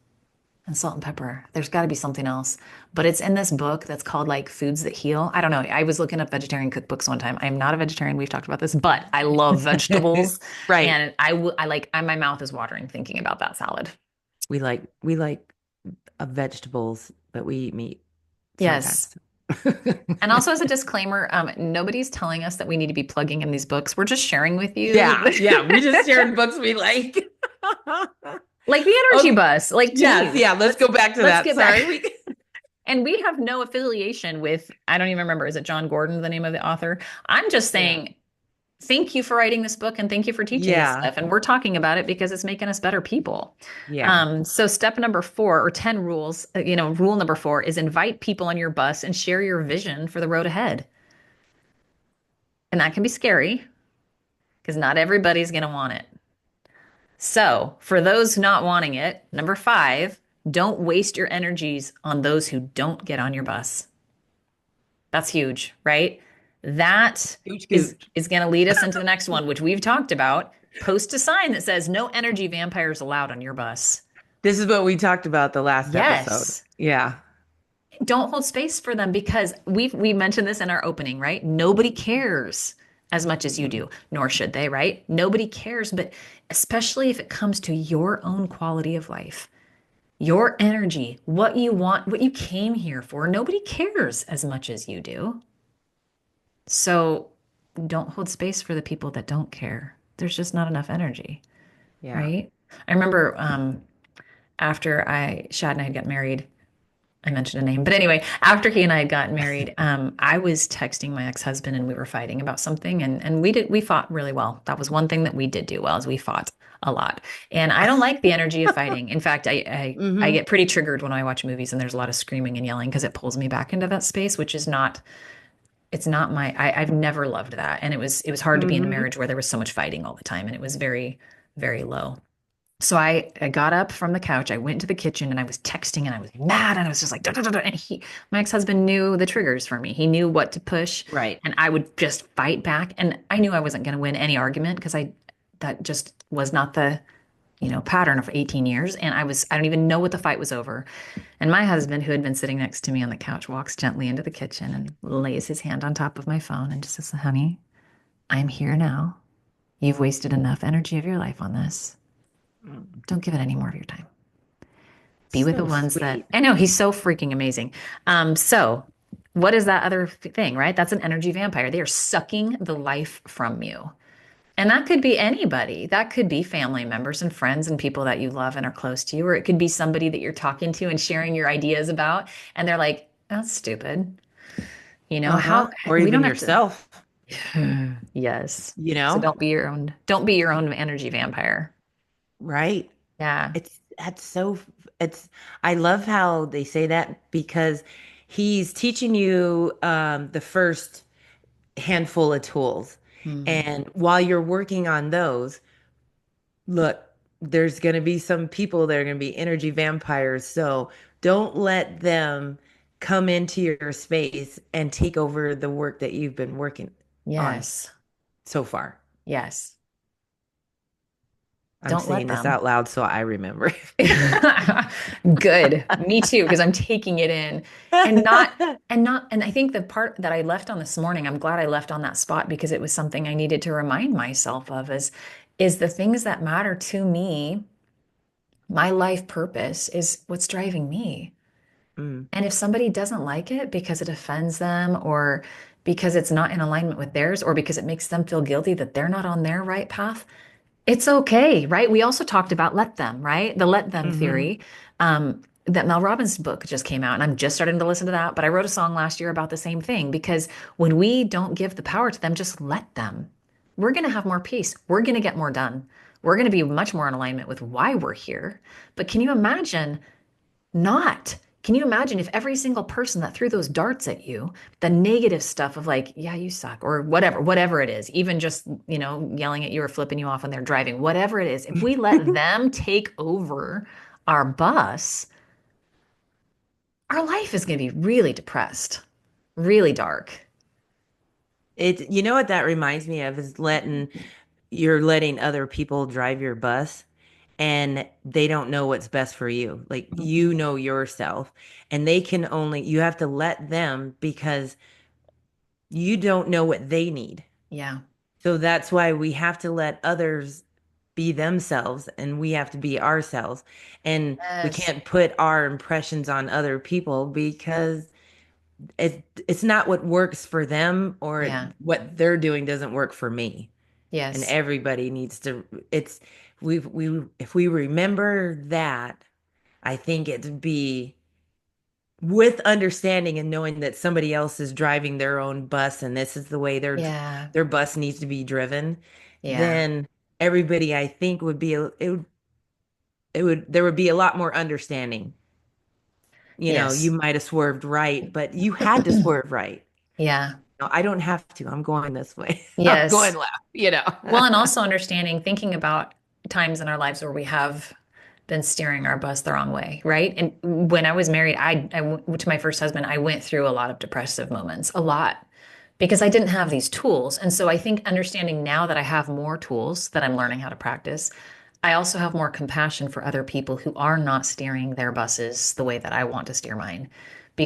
And salt and pepper. There's got to be something else. But it's in this book that's called like Foods That Heal. I don't know. I was looking up vegetarian cookbooks one time. I am not a vegetarian. We've talked about this, but I love vegetables. Right. And I like, my mouth is watering thinking about that salad. We like vegetables, but we eat meat Yes. sometimes. And also, as a disclaimer, nobody's telling us that we need to be plugging in these books. We're just sharing with you, Yeah, yeah. We just shared books we like. like the energy Okay. bus, like Yes, teas. yeah. Let's go back to Let's that. get back. Sorry. We And we have no affiliation with, I don't even remember, is it Jon Gordon, the name of the author? I'm just Yeah. saying, thank you for writing this book and thank you for teaching this Yeah. stuff. And we're talking about it because it's making us better people. Yeah. So, step number 4 or 10 rules, rule number 4 is invite people on your bus and share your vision for the road ahead. And that can be scary because not everybody's going to want it. So, for those not wanting it, number 5, don't waste your energies on those who don't get on your bus. That's huge, right? That Huge is gooch. is going to lead us into the next one, which we've talked about. Post a sign that says no energy vampires allowed on your bus. This is what we talked about the last episode. Yes. Yeah. Don't hold space for them because we mentioned this in our opening, right? Nobody cares as much as you Mm-mm. do, nor should they, right? Nobody cares, but especially if it comes to your own quality of life, your energy, what you want, what you came here for, nobody cares as much as you do. So don't hold space for the people that don't care. There's just not enough energy, Yeah. right? I remember after Shad and I had got married, I mentioned a name, but anyway, after he and I had gotten married, I was texting my ex-husband and we were fighting about something, and we fought really well. That was one thing that we did do well is we fought a lot, and I don't like the energy of fighting. In fact, I Hmm. get pretty triggered when I watch movies and there's a lot of screaming and yelling because it pulls me back into that space, which is not it's not I've never loved that. And it was hard to be in a Hmm. marriage where there was so much fighting all the time and it was very, very low. So I got up from the couch, I went to the kitchen and I was texting and I was mad and I was just like, "Duh, duh, duh, duh," and my ex-husband knew the triggers for me. He knew what to push Right. and I would just fight back. And I knew I wasn't going to win any argument because that just was not the, pattern of 18 years. And I don't even know what the fight was over. And my husband, who had been sitting next to me on the couch, walks gently into the kitchen and lays his hand on top of my phone and just says, honey, I'm here now. You've wasted enough energy of your life on this. Mm. Don't give it any more of your time. Be with the So ones that sweet. I know he's so freaking amazing. So what is that other thing, right? That's an energy vampire. They are sucking the life from you. And that could be anybody. That could be family members and friends and people that you love and are close to you, or it could be somebody that you're talking to and sharing your ideas about. And they're like, that's stupid. Uh-huh. How Or we don't even have to. yourself, Yes. you So know? don't be your own energy vampire. Right. Yeah. It's that's so it's I love how they say that because he's teaching you the first handful of tools. Hmm. And while you're working on those, look, there's going to be some people that are going to be energy vampires. So don't let them come into your space and take over the work that you've been working on Yes. so far. Yes. I'm Don't let saying this them. out loud so I remember. Good. Me too, because I'm taking it in and and I think the part that I left on this morning, I'm glad I left on that spot because it was something I needed to remind myself of is the things that matter to me, my life purpose is what's driving me. Mm, And if somebody doesn't like it because it offends them or because it's not in alignment with theirs or because it makes them feel guilty that they're not on their right path, it's okay, right? We also talked about let them, right? The let them hmm. theory. That Mel Robbins book just came out, and I'm just starting to listen to that. But I wrote a song last year about the same thing because when we don't give the power to them, just let them. We're going to have more peace. We're going to get more done. We're going to be much more in alignment with why we're here. But can you imagine not? Can you imagine if every single person that threw those darts at you, the negative stuff of like, yeah, you suck, or whatever it is, even just, yelling at you or flipping you off when they're driving, whatever it is, if we let them take over our bus, our life is going to be really depressed, really dark. You know what that reminds me of is you're letting other people drive your bus and they don't know what's best for you. Like Mhm. you know yourself and you have to let them because you don't know what they need. Yeah. So that's why we have to let others be themselves and we have to be ourselves. And we Yes. can't put our impressions on other people because it's not what works for them or Yeah. what they're doing doesn't work for me. And Yes. everybody needs to it's we if we remember that, I think it'd be with understanding and knowing that somebody else is driving their own bus and this is the way Yeah. their bus needs to be driven, Yeah. then everybody I think would be it would there would be a lot more understanding. You know, you Yes. might have swerved right, but you had to swerve right. Yeah. No, I don't have to. I'm going this way. I'm going Yes. left. Well, and also understanding, thinking about times in our lives where we have been steering our bus the wrong way, right? And when I was married, to my first husband, I went through a lot of depressive moments, a lot, because I didn't have these tools. And so I think understanding now that I have more tools that I'm learning how to practice, I also have more compassion for other people who are not steering their buses the way that I want to steer mine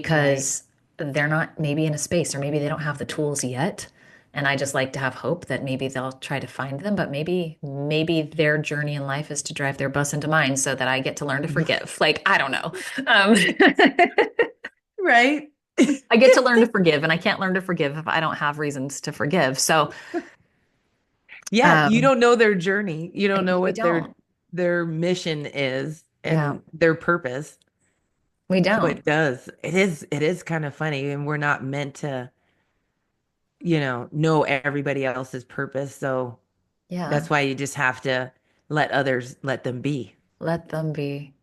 Right. because they're not maybe in a space or maybe they don't have the tools yet. And I just like to have hope that maybe they'll try to find them, but maybe their journey in life is to drive their bus into mine so that I get to learn to forgive. Like, I don't know. Um, Right. I get to learn to forgive, and I can't learn to forgive if I don't have reasons to forgive. So, Yeah, you um, don't know their journey. You don't know we what don't. their mission is Yeah, and their purpose. we So don't. it does. It is kind of funny and we're not meant to, know everybody else's purpose. So Yeah, that's why you just have to let them be. let them be.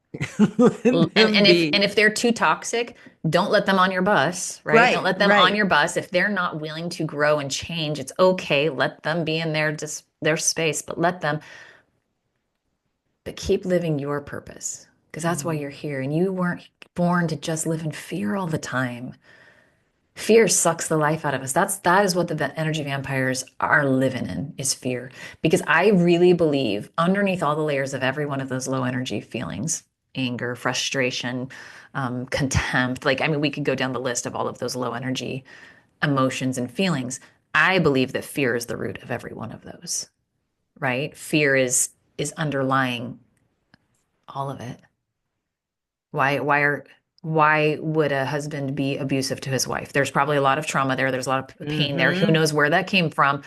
Let And them be. if they're too toxic, don't let them on your bus, right? Don't Right, let them on right. your bus. If they're not willing to grow and change, it's okay. Let them be in their space, but let them, but keep living your purpose because that's why Mhm. you're here. And you weren't born to just live in fear all the time. Fear sucks the life out of us. That is what the energy vampires are living in is fear. Because I really believe underneath all the layers of every one of those low energy feelings, anger, frustration, contempt, like I mean, we could go down the list of all of those low energy emotions and feelings. I believe that fear is the root of every one of those, right? Fear is underlying all of it. Why would a husband be abusive to his wife? There's probably a lot of trauma there. There's a lot of pain there. Who Mm-hmm. knows where that came from?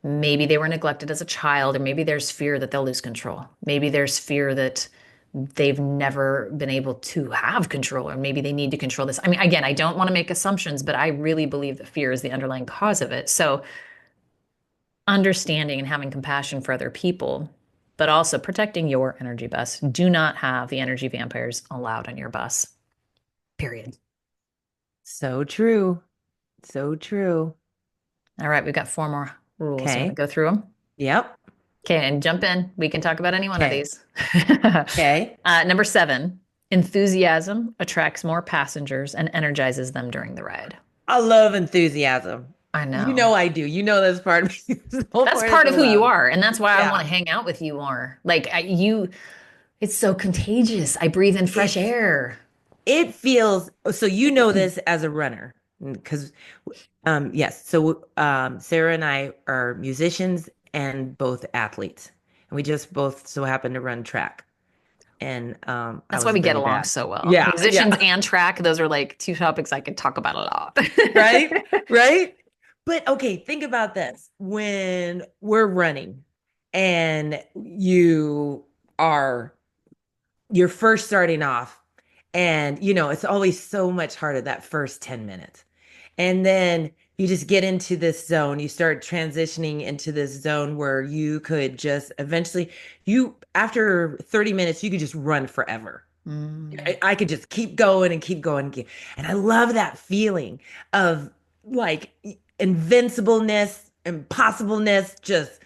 Maybe they were neglected as a child, or maybe there's fear that they'll lose control. Maybe there's fear that they've never been able to have control, or maybe they need to control this. I mean, again, I don't want to make assumptions, but I really believe that fear is the underlying cause of it. So understanding and having compassion for other people, but also protecting your energy bus. Do not have the energy vampires allowed on your bus. Period. So true. So true. All right, we've got four more rules. You want to Okay. go through them? Yep. Okay, and jump in. We can talk about any one of Okay. these. Okay. Number seven, enthusiasm attracts more passengers and energizes them during the ride. I love enthusiasm. I You know know. I do. You know that's part of me. The whole That's point of part the of who you love. are, and that's why I want Yeah. to hang out with you more. Like it's so contagious. I breathe in fresh It's air. it feels so you know this as a runner because yes, so Sarah and I are musicians and both athletes. And we just both so happen to run track. And I That's why was we get really along bad. so well. Yeah, yeah. Musicians and track, those are like two topics I could talk about a lot. Right? Right? But okay, think about this. When we're running and are you're first starting off and it's always so much harder that first 10 minutes. And then you just get into this zone. You start transitioning into this zone where you could just eventually you after 30 minutes you could just run forever. Mm, I could just keep going and keep going. And I love that feeling of like invincibleness, impossibleness, just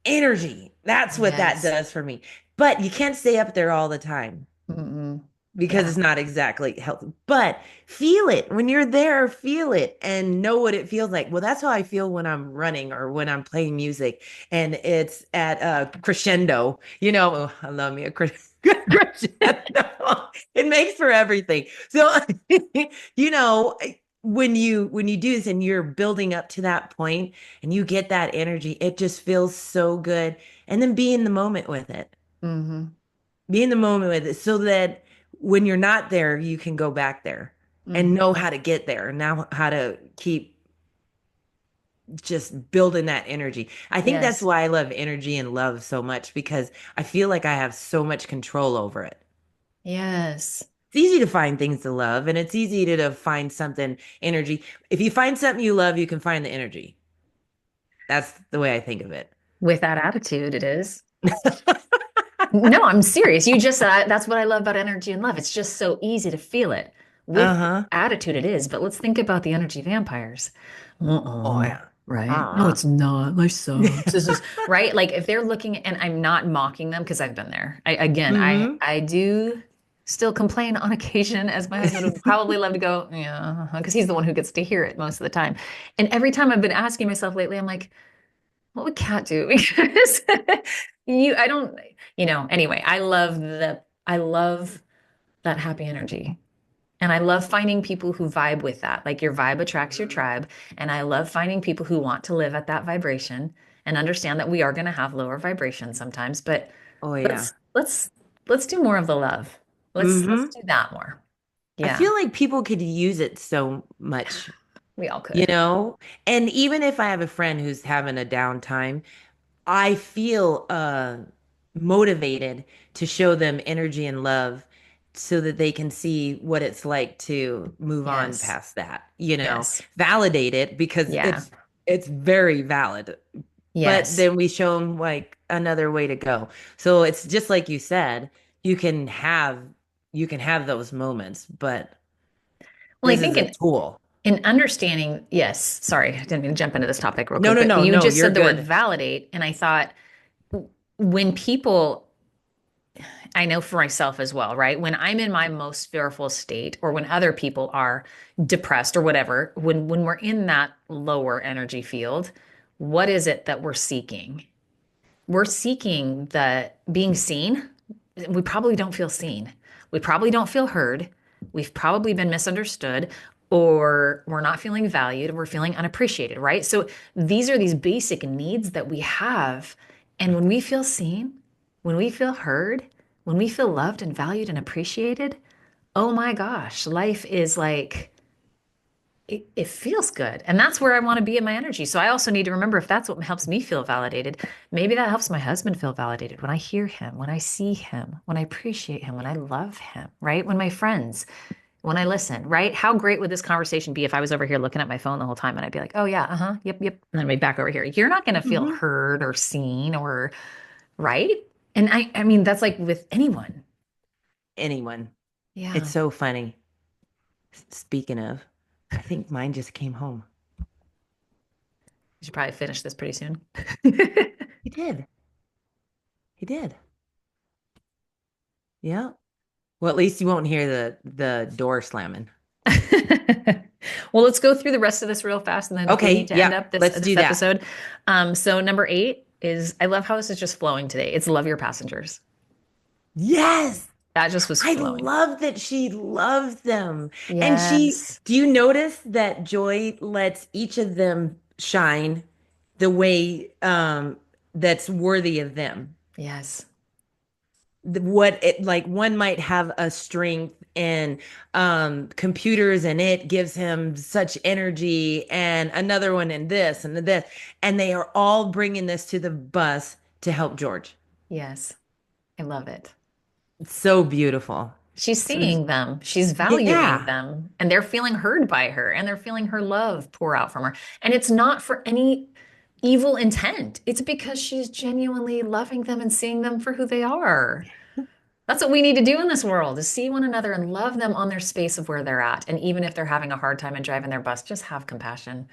energy. That's what that yes. does for me. But you can't stay up there all the time Mm-mm. because Yeah. it's not exactly healthy. But feel it when you're there, feel it and know what it feels like. Well, that's how I feel when I'm running or when I'm playing music and it's at a crescendo. Oh, I love me a crescendo. It makes for everything. So, you know, when you do this and you're building up to that point and you get that energy, it just feels so good. And then be in the moment with it. Hmm. Be in the moment with it so that when you're not there, you can go back there and Hmm. know how to get there and now how to keep just building that energy. I think that's Yes. why I love energy and love so much because I feel like I have so much control over it. Yes. It's easy to find things to love and it's easy to find something energy. If you find something you love, you can find the energy. That's the way I think of it. With that attitude, it is. No, I'm serious. You just said that's what I love about energy and love. It's just so easy to feel it. With Uh-huh. attitude, it is. But let's think about the energy vampires. Oh Uh-uh. yeah. Right? No, Uh-uh. it's not. Life sucks. This is right. Like if they're looking, and I'm not mocking them because I've been there. Again, Mm-hmm. I do still complain on occasion, as my husband would probably love to go, yeah, because he's the one who gets to hear it most of the time. And every time I've been asking myself lately, I'm like, what would Kat do? Because I don't, anyway, I love that happy energy. And I love finding people who vibe with that. Like your vibe attracts your tribe. And I love finding people who want to live at that vibration and understand that we are going to have lower vibrations sometimes. But Oh yeah. let's do more of the love. Let's Mm-hmm. do that more. I Yeah, feel like people could use it so much, we all you could. know? And even if I have a friend who's having a downtime, I feel motivated to show them energy and love so that they can see what it's like to move on Yes. past that, Yes. validate it because Yeah. it's very valid. But Yes. then we show them like another way to go. So it's just like you said, you can have you can have those moments, but Well, I this think is a tool. in understanding, yes, sorry, I didn't mean to jump into this topic real No, quick, no, but no, you no, just you're said the word good. validate, and I thought when people I know for myself as well, right? When I'm in my most fearful state or when other people are depressed or whatever, when we're in that lower energy field, what is it that we're seeking? We're seeking the being seen. We probably don't feel seen. We probably don't feel heard. We've probably been misunderstood or we're not feeling valued. We're feeling unappreciated, right? So these are these basic needs that we have. And when we feel seen, when we feel heard, when we feel loved and valued and appreciated, oh my gosh, life is like, it feels good. And that's where I want to be in my energy. So I also need to remember if that's what helps me feel validated, maybe that helps my husband feel validated when I hear him, when I see him, when I appreciate him, when I love him, right? When my friends, when I listen, right? How great would this conversation be if I was over here looking at my phone the whole time and I'd be like, oh yeah, uh-huh, yep, yep. And then I'd be back over here. You're not going to feel Hmm. heard or seen or, right? And I mean, that's like with anyone. Anyone. It's Yeah. so funny. Speaking of, I think mine just came home. We should probably finish this pretty soon. He did. He did. Yeah. Well, at least you won't hear the door slamming. Well, let's go through the rest of this real fast, and then we need Okay. to end Yeah. up this Let's this do that. episode. So number 8 is I love how this is just flowing today. It's love your passengers. Yes. That just was I flowing. love that she loves them. And Yes. do you notice that Joy lets each of them shine the way that's worthy of them? Yes. What it like one might have a strength in computers and it gives him such energy and another one in this and this and they are all bringing this to the bus to help George. Yes. I love it. It's so beautiful. She's So seeing them. She's valuing yeah. them, and they're feeling heard by her, and they're feeling her love pour out from her. And it's not for any evil intent. It's because she's genuinely loving them and seeing them for who they are. That's what we need to do in this world is see one another and love them on their space of where they're at. And even if they're having a hard time and driving their bus, just have compassion.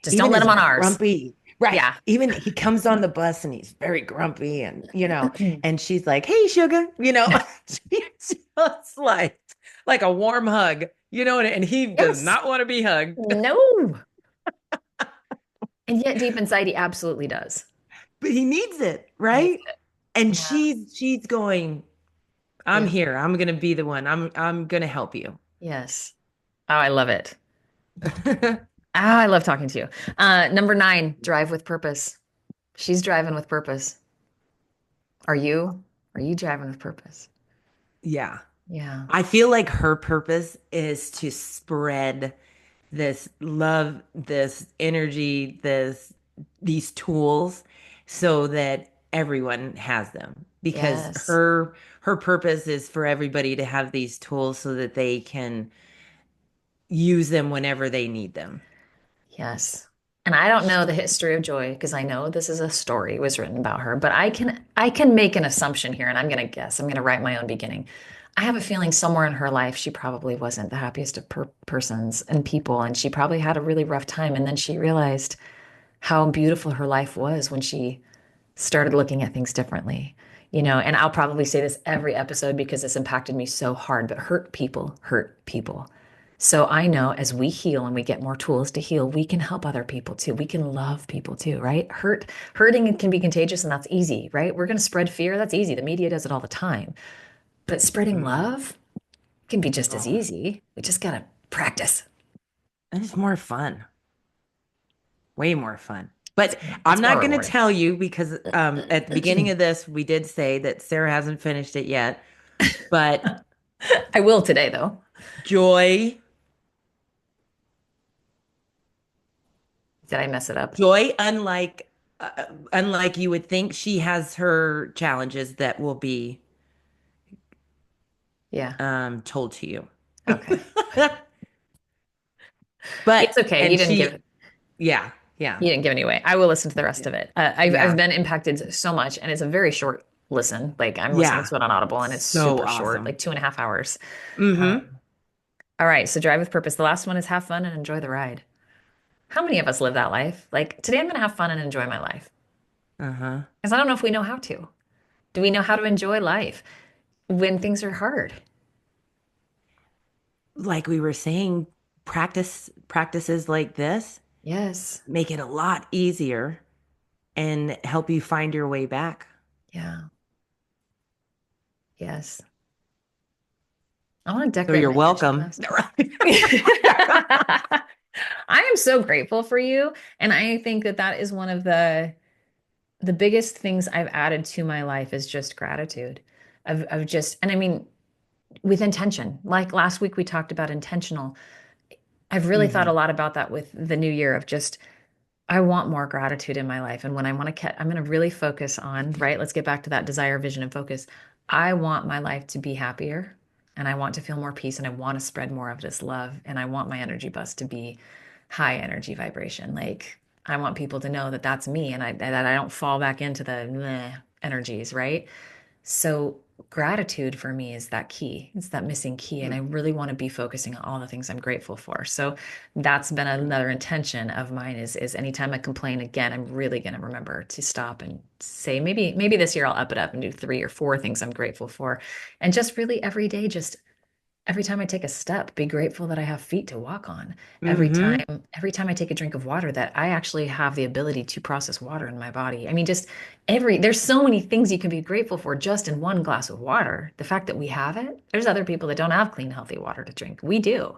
Just don't Even let as them on ours. grumpy, right? Yeah. Even he comes on the bus and he's very grumpy, and and she's like, "Hey, sugar," she's just like a warm hug, and he does Yes. not want to be hugged, No. And yet deep inside, he absolutely does. but he needs it, He needs right? it. And Yeah. she's going, "I'm Yeah. here. I'm gonna be the one. I'm gonna help you." Yes. Oh, I love it. Ah, I love talking to you. Number 9, drive with purpose. She's driving with purpose. Are you? Are you driving with purpose? Yeah. Yeah. I feel like her purpose is to spread this love, this energy, these tools so that everyone has them because Yes. her purpose is for everybody to have these tools so that they can use them whenever they need them. Yes. And I don't know the history of Joy because I know this is a story was written about her, but I can make an assumption here and I'm going to guess. I'm going to write my own beginning. I have a feeling somewhere in her life she probably wasn't the happiest of persons and people and she probably had a really rough time and then she realized how beautiful her life was when she started looking at things differently. And I'll probably say this every episode because this impacted me so hard, but hurt people hurt people. So I know as we heal and we get more tools to heal, we can help other people too. We can love people too, right? Hurting can be contagious and that's easy, right? We're going to spread fear. That's easy. The media does it all the time. But spreading Mhm. love can be just as Oh, easy. We just got to practice. and it's more fun, way more fun. It's, But it's I'm more not going to rewarding. tell you because at the beginning of this, we did say that Sarah hasn't finished it yet. But I will today though. Joy Did I mess it up? Joy, unlike you would think, she has her challenges that will be Yeah. told to you. Okay. But It's okay. and she, yeah, yeah, You didn't give any away. I will listen to the rest yeah, of it. I've yeah, been impacted so much, and it's a very short listen. Like I'm listening yeah. to it on Audible, and it's So super short, awesome. like 2.5 hours. Mm-hmm. Um, all right, so drive with purpose. The last one is have fun and enjoy the ride. How many of us live that life? Like today, I'm going to have fun and enjoy my life Uh-huh. because I don't know if we know how to. Do we know how to enjoy life when things are hard? Like we were saying, practices like this Yes. make it a lot easier and help you find your way back. Yeah. Yes. I want to So decorate you're my energy welcome. bus. I am so grateful for you, and I think that that is one of the biggest things I've added to my life is just gratitude of just, and I mean, with intention. Like last week, we talked about intentional. I've really thought a Hmm. lot about that with the new year of just, I want more gratitude in my life. And when I want to, I'm going to really focus on, right? Let's get back to that desire, vision, and focus. I want my life to be happier and I want to feel more peace and I want to spread more of this love. And I want my energy bus to be high energy vibration. Like, I want people to know that that's me and that I don't fall back into the meh energies, right? So gratitude for me is that key. It's that missing key. And I really want to be focusing on all the things I'm grateful for. So that's been another intention of mine is anytime I complain again, I'm really going to remember to stop and say, maybe this year I'll up it up and do 3 or 4 things I'm grateful for. And just really every day, just every time I take a step, be grateful that I have feet to walk on. Hmm. Every time I take a drink of water, that I actually have the ability to process water in my body. I mean, just there's so many things you can be grateful for just in one glass of water. The fact that we have it, there's other people that don't have clean, healthy water to drink. We do.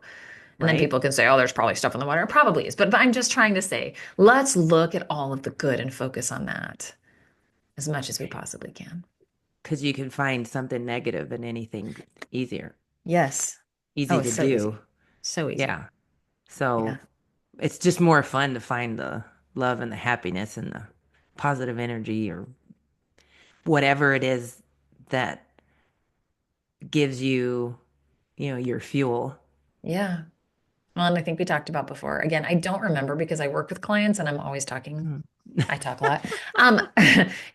And then Right? people can say, oh, there's probably stuff in the water. It probably is. But I'm just trying to say, let's look at all of the good and focus on that as much as we possibly can. Because you can find something negative in anything easier, Yes. Oh, easy it's to so do. easy. So easy. Yeah. So Yeah. it's just more fun to find the love and the happiness and the positive energy or whatever it is that gives you, your fuel. Yeah. Well, and I think we talked about before. Again, I don't remember because I work with clients and I'm always talking. Mm. I talk a lot. Um,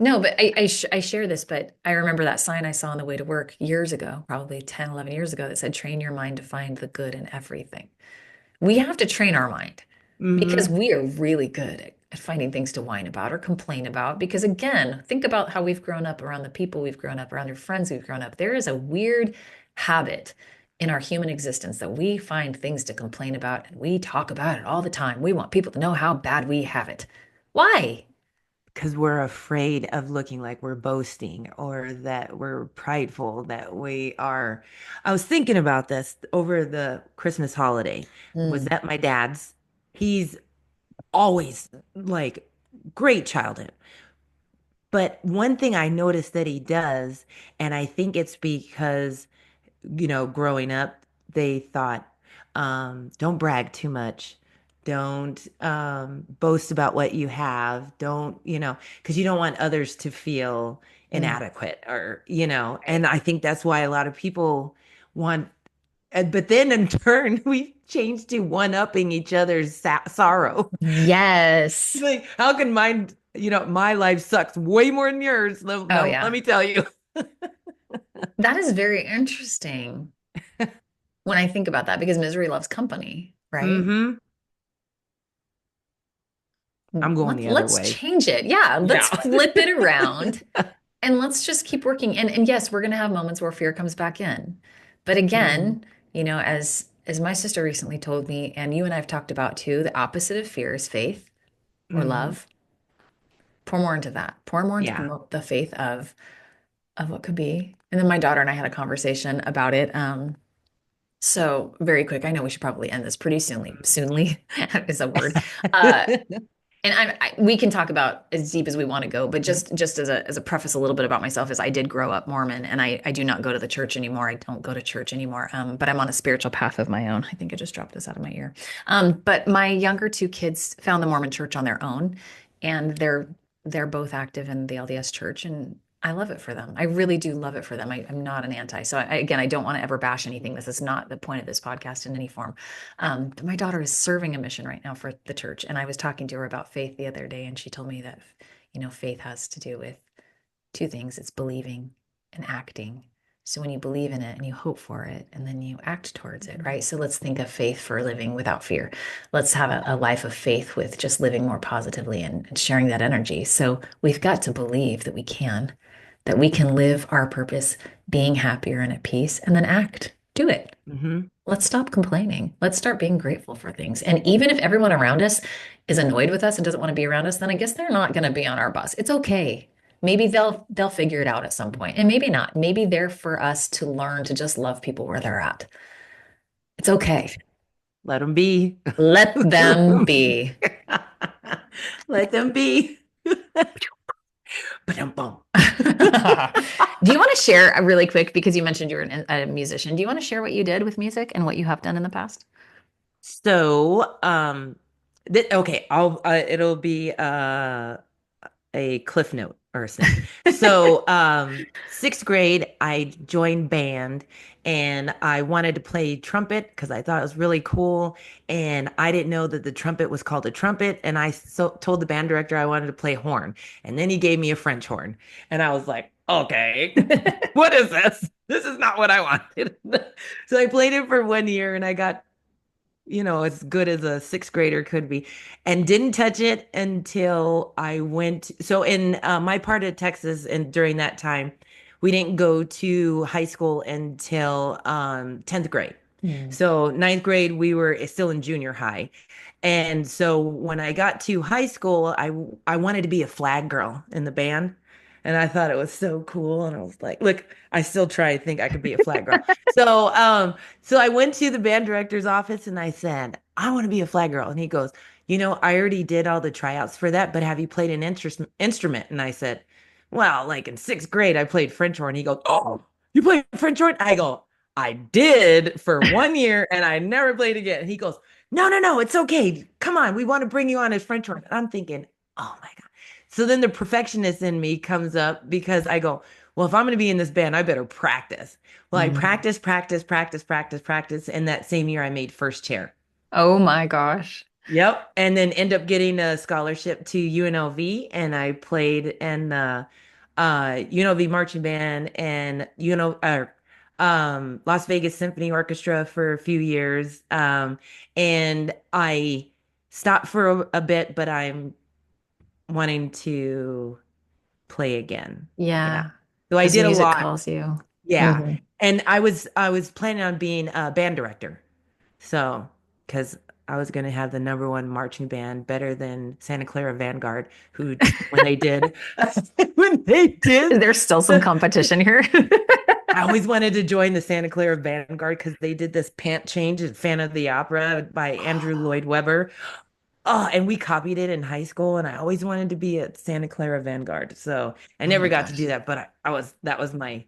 no, but I share this, but I remember that sign I saw on the way to work years ago, probably 10, 11 years ago, that said, train your mind to find the good in everything. We have to train our mind because Hmm. we are really good at finding things to whine about or complain about. Because again, think about how we've grown up around the people we've grown up around, your friends we've grown up. There is a weird habit in our human existence that we find things to complain about and we talk about it all the time. We want people to know how bad we have it. Why? Because we're afraid of looking like we're boasting or that we're prideful, that we are. I was thinking about this over the Christmas holiday. Was Mm, at my dad's. He's always like great childhood. But one thing I noticed that he does, and I think it's because, growing up, they thought, don't brag too much. Don't boast about what you have. Don't, because you don't want others to feel mm, inadequate or, right. and I think that's why a lot of people want, but then in turn, we changed to one-upping each other's sorrow. Yes. Like, how can mine, my life sucks way more than yours. Oh, Let yeah. me tell you. That is very interesting when I think about that because misery loves company, right? Hmm. I'm going the other Let's way. change it. Yeah, let's Yeah. flip it around and let's just keep working. And yes, we're going to have moments where fear comes back in. But Hmm. again, as my sister recently told me, and you and I have talked about too, the opposite of fear is faith or Hmm. love. Pour more into that. Pour more into Yeah. the faith of what could be. And then my daughter and I had a conversation about it. So very quick, I know we should probably end this pretty soonly. Soonly is a word. Uh, And we can talk about as deep as we want to go, but just as a preface, a little bit about myself is I did grow up Mormon, and I do not go to the church anymore. I don't go to church anymore. But I'm on a spiritual path of my own. I think I just dropped this out of my ear. But my younger 2 kids found the Mormon church on their own, and they're both active in the LDS church, and I love it for them. I really do love it for them. I'm not an anti. So again, I don't want to ever bash anything. This is not the point of this podcast in any form. My daughter is serving a mission right now for the church. And I was talking to her about faith the other day, and she told me that, faith has to do with 2 things. It's believing and acting. So when you believe in it and you hope for it, and then you act towards it, right? So let's think of faith for living without fear. Let's have a life of faith with just living more positively and sharing that energy. So we've got to believe that we can. that we can live our purpose being happier and at peace and then act. Do it. Hmm. Let's stop complaining. Let's start being grateful for things. And even if everyone around us is annoyed with us and doesn't want to be around us, then I guess they're not going to be on our bus. It's okay. Maybe they'll figure it out at some point. And maybe not. Maybe they're for us to learn to just love people where they're at. It's okay. Let them be. Let them be. Let them be. Ba-dum-bum. Do you want to share really quick because you mentioned you were a musician? Do you want to share what you did with music and what you have done in the past? So, okay, it'll be a cliff note or a snip. So, sixth grade, I joined band and I wanted to play trumpet because I thought it was really cool. And I didn't know that the trumpet was called a trumpet. And told the band director I wanted to play horn. And then he gave me a French horn. And I was like, okay, what is this? This is not what I wanted. So I played it for 1 year and I got as good as a sixth grader could be, and didn't touch it until I went. So in my part of Texas, and during that time, we didn't go to high school until 10th grade. Hmm. So ninth grade, we were still in junior high. And so when I got to high school, I wanted to be a flag girl in the band. And I thought it was so cool. And I was like, look, I still try to think I could be a flag girl. So I went to the band director's office and I said, I want to be a flag girl. And he goes, I already did all the tryouts for that, but have you played an instrument? And I said, well, like in sixth grade, I played French horn. He goes, oh, you played French horn? I go, I did for 1 year and I never played again. And he goes, no, no, no, it's okay. Come on, we want to bring you on as French horn. And I'm thinking, oh my God. So then the perfectionist in me comes up because I go, well, if I'm going to be in this band, I better practice. Well, I Mm. practice, practice, practice, practice, practice. And that same year, I made first chair. Oh my gosh. Yep. And then end up getting a scholarship to UNLV. And I played in the UNLV marching band and Las Vegas Symphony Orchestra for a few years. And I stopped for a bit, but I'm wanting to play again. Yeah. Yeah, So I because did a music lot. calls you. Yeah. Hmm. And I was planning on being a band director. So, because I was going to have the number one marching band better than Santa Clara Vanguard, who when they did when they Is did there still some the competition here? I always wanted to join the Santa Clara Vanguard because they did this pant change at Phantom of the Opera by Andrew Lloyd Webber. Oh, and we copied it in high school, and I always wanted to be at Santa Clara Vanguard. So I Oh never my got to do gosh. that, but that was my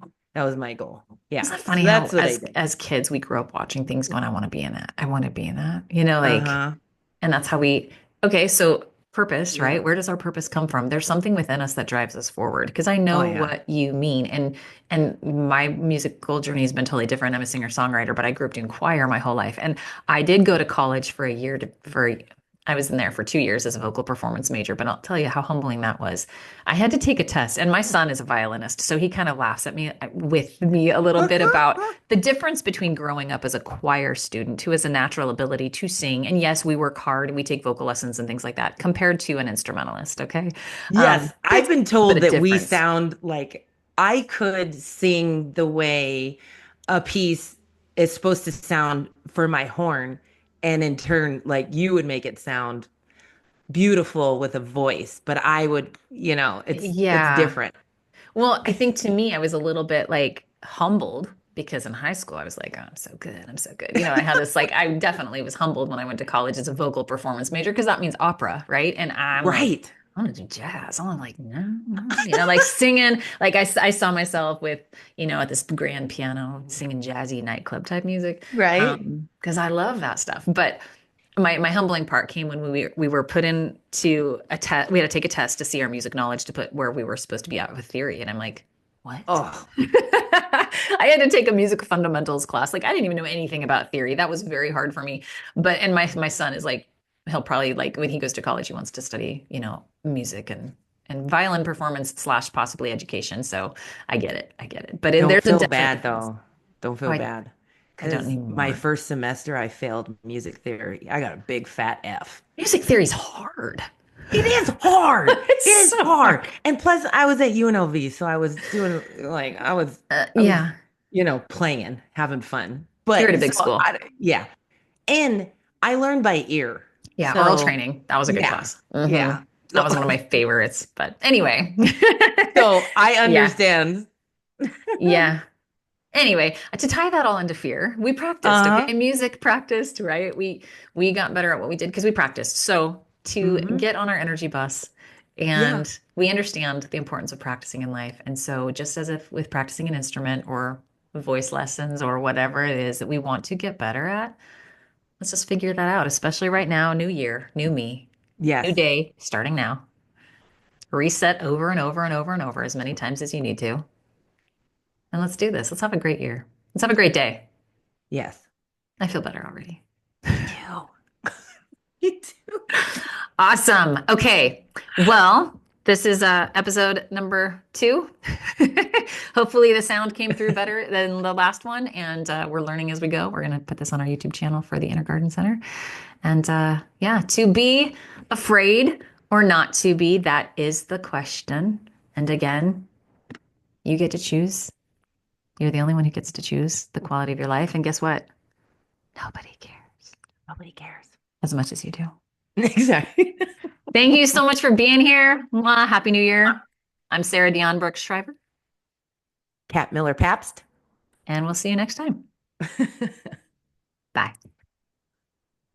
goal. Isn't Yeah. that So funny how that's what I did. as kids we grew up watching things going, I want to be in that. I want to be in that. Like, Uh-huh. and that's how we, okay, so purpose, Yep. right? Where does our purpose come from? There's something within us that drives us forward because I Oh know yeah. what you mean. And my musical journey has been totally different. I'm a singer-songwriter, but I grew up doing choir my whole life. And I did go to college for a year I was in there for 2 years as a vocal performance major, but I'll tell you how humbling that was. I had to take a test, and my son is a violinist, so he kind of laughs at me with me a little bit about the difference between growing up as a choir student who has a natural ability to sing, and yes, we work hard and we take vocal lessons and things like that, compared to an instrumentalist. Okay, Yes, I've there's been a bit told of that we difference. sound like I could sing the way a piece is supposed to sound for my horn, and in turn, like you would make it sound beautiful with a voice, but I would, it's Yeah. different. Well, I think to me, I was a little bit like humbled because in high school, I was like, oh, I'm so good. I'm so good. I had this like, I definitely was humbled when I went to college as a vocal performance major because that means opera, right? And I'm like, Right. I want to do jazz. I'm like, no, no, like singing. Like I saw myself with, at this grand piano singing jazzy nightclub type music, Right. because I love that stuff. But my humbling part came when we were put into a test. We had to take a test to see our music knowledge to put where we were supposed to be at with theory. And I'm like, what? Oh, I had to take a music fundamentals class. Like I didn't even know anything about theory. That was very hard for me. And my son is like, he'll probably like when he goes to college, he wants to study, music and violin performance slash possibly education. So I get it. I get it. But don't there's a feel definite bad difference. though. Don't Oh, feel bad. I don't Because my anymore. first semester, I failed music theory. I got a big fat F. Music theory is hard. It is hard. It It's is so hard. hard. And plus I was at UNLV, so I was doing like I was, Yeah, playing, having fun. you're at a But so big school. yeah. And I learned by ear. Yeah, oral So training. That was a good yeah. class. Yeah. That So was one of my favorites. But anyway, so I yeah, understand. yeah. Anyway, to tie that all into fear, we practiced, Uh-huh. okay? Music practiced, right? We got better at what we did because we practiced. So to Hmm. get on our energy bus, Yeah. and we understand the importance of practicing in life. And so just as if with practicing an instrument or voice lessons or whatever it is that we want to get better at, let's just figure that out, especially right now, new year, new me, new Yes. day, starting now. Reset over and over and over and over as many times as you need to. And let's do this. Let's have a great year. Let's have a great day. Yes. I feel better already. Me too. Me too. Awesome. Okay. Well, this is episode number 2. Hopefully, the sound came through better than the last one, and we're learning as we go. We're going to put this on our YouTube channel for the Inner Garden Center. And yeah, to be afraid or not to be, that is the question. And again, you get to choose. You're the only one who gets to choose the quality of your life. And guess what? Nobody cares Nobody cares. as much as you do. Exactly. Thank you so much for being here. Mwah. Happy New Year. I'm Sarah Dion Brooks-Shriver, Cat Miller Pabst. and we'll see you next time. Bye.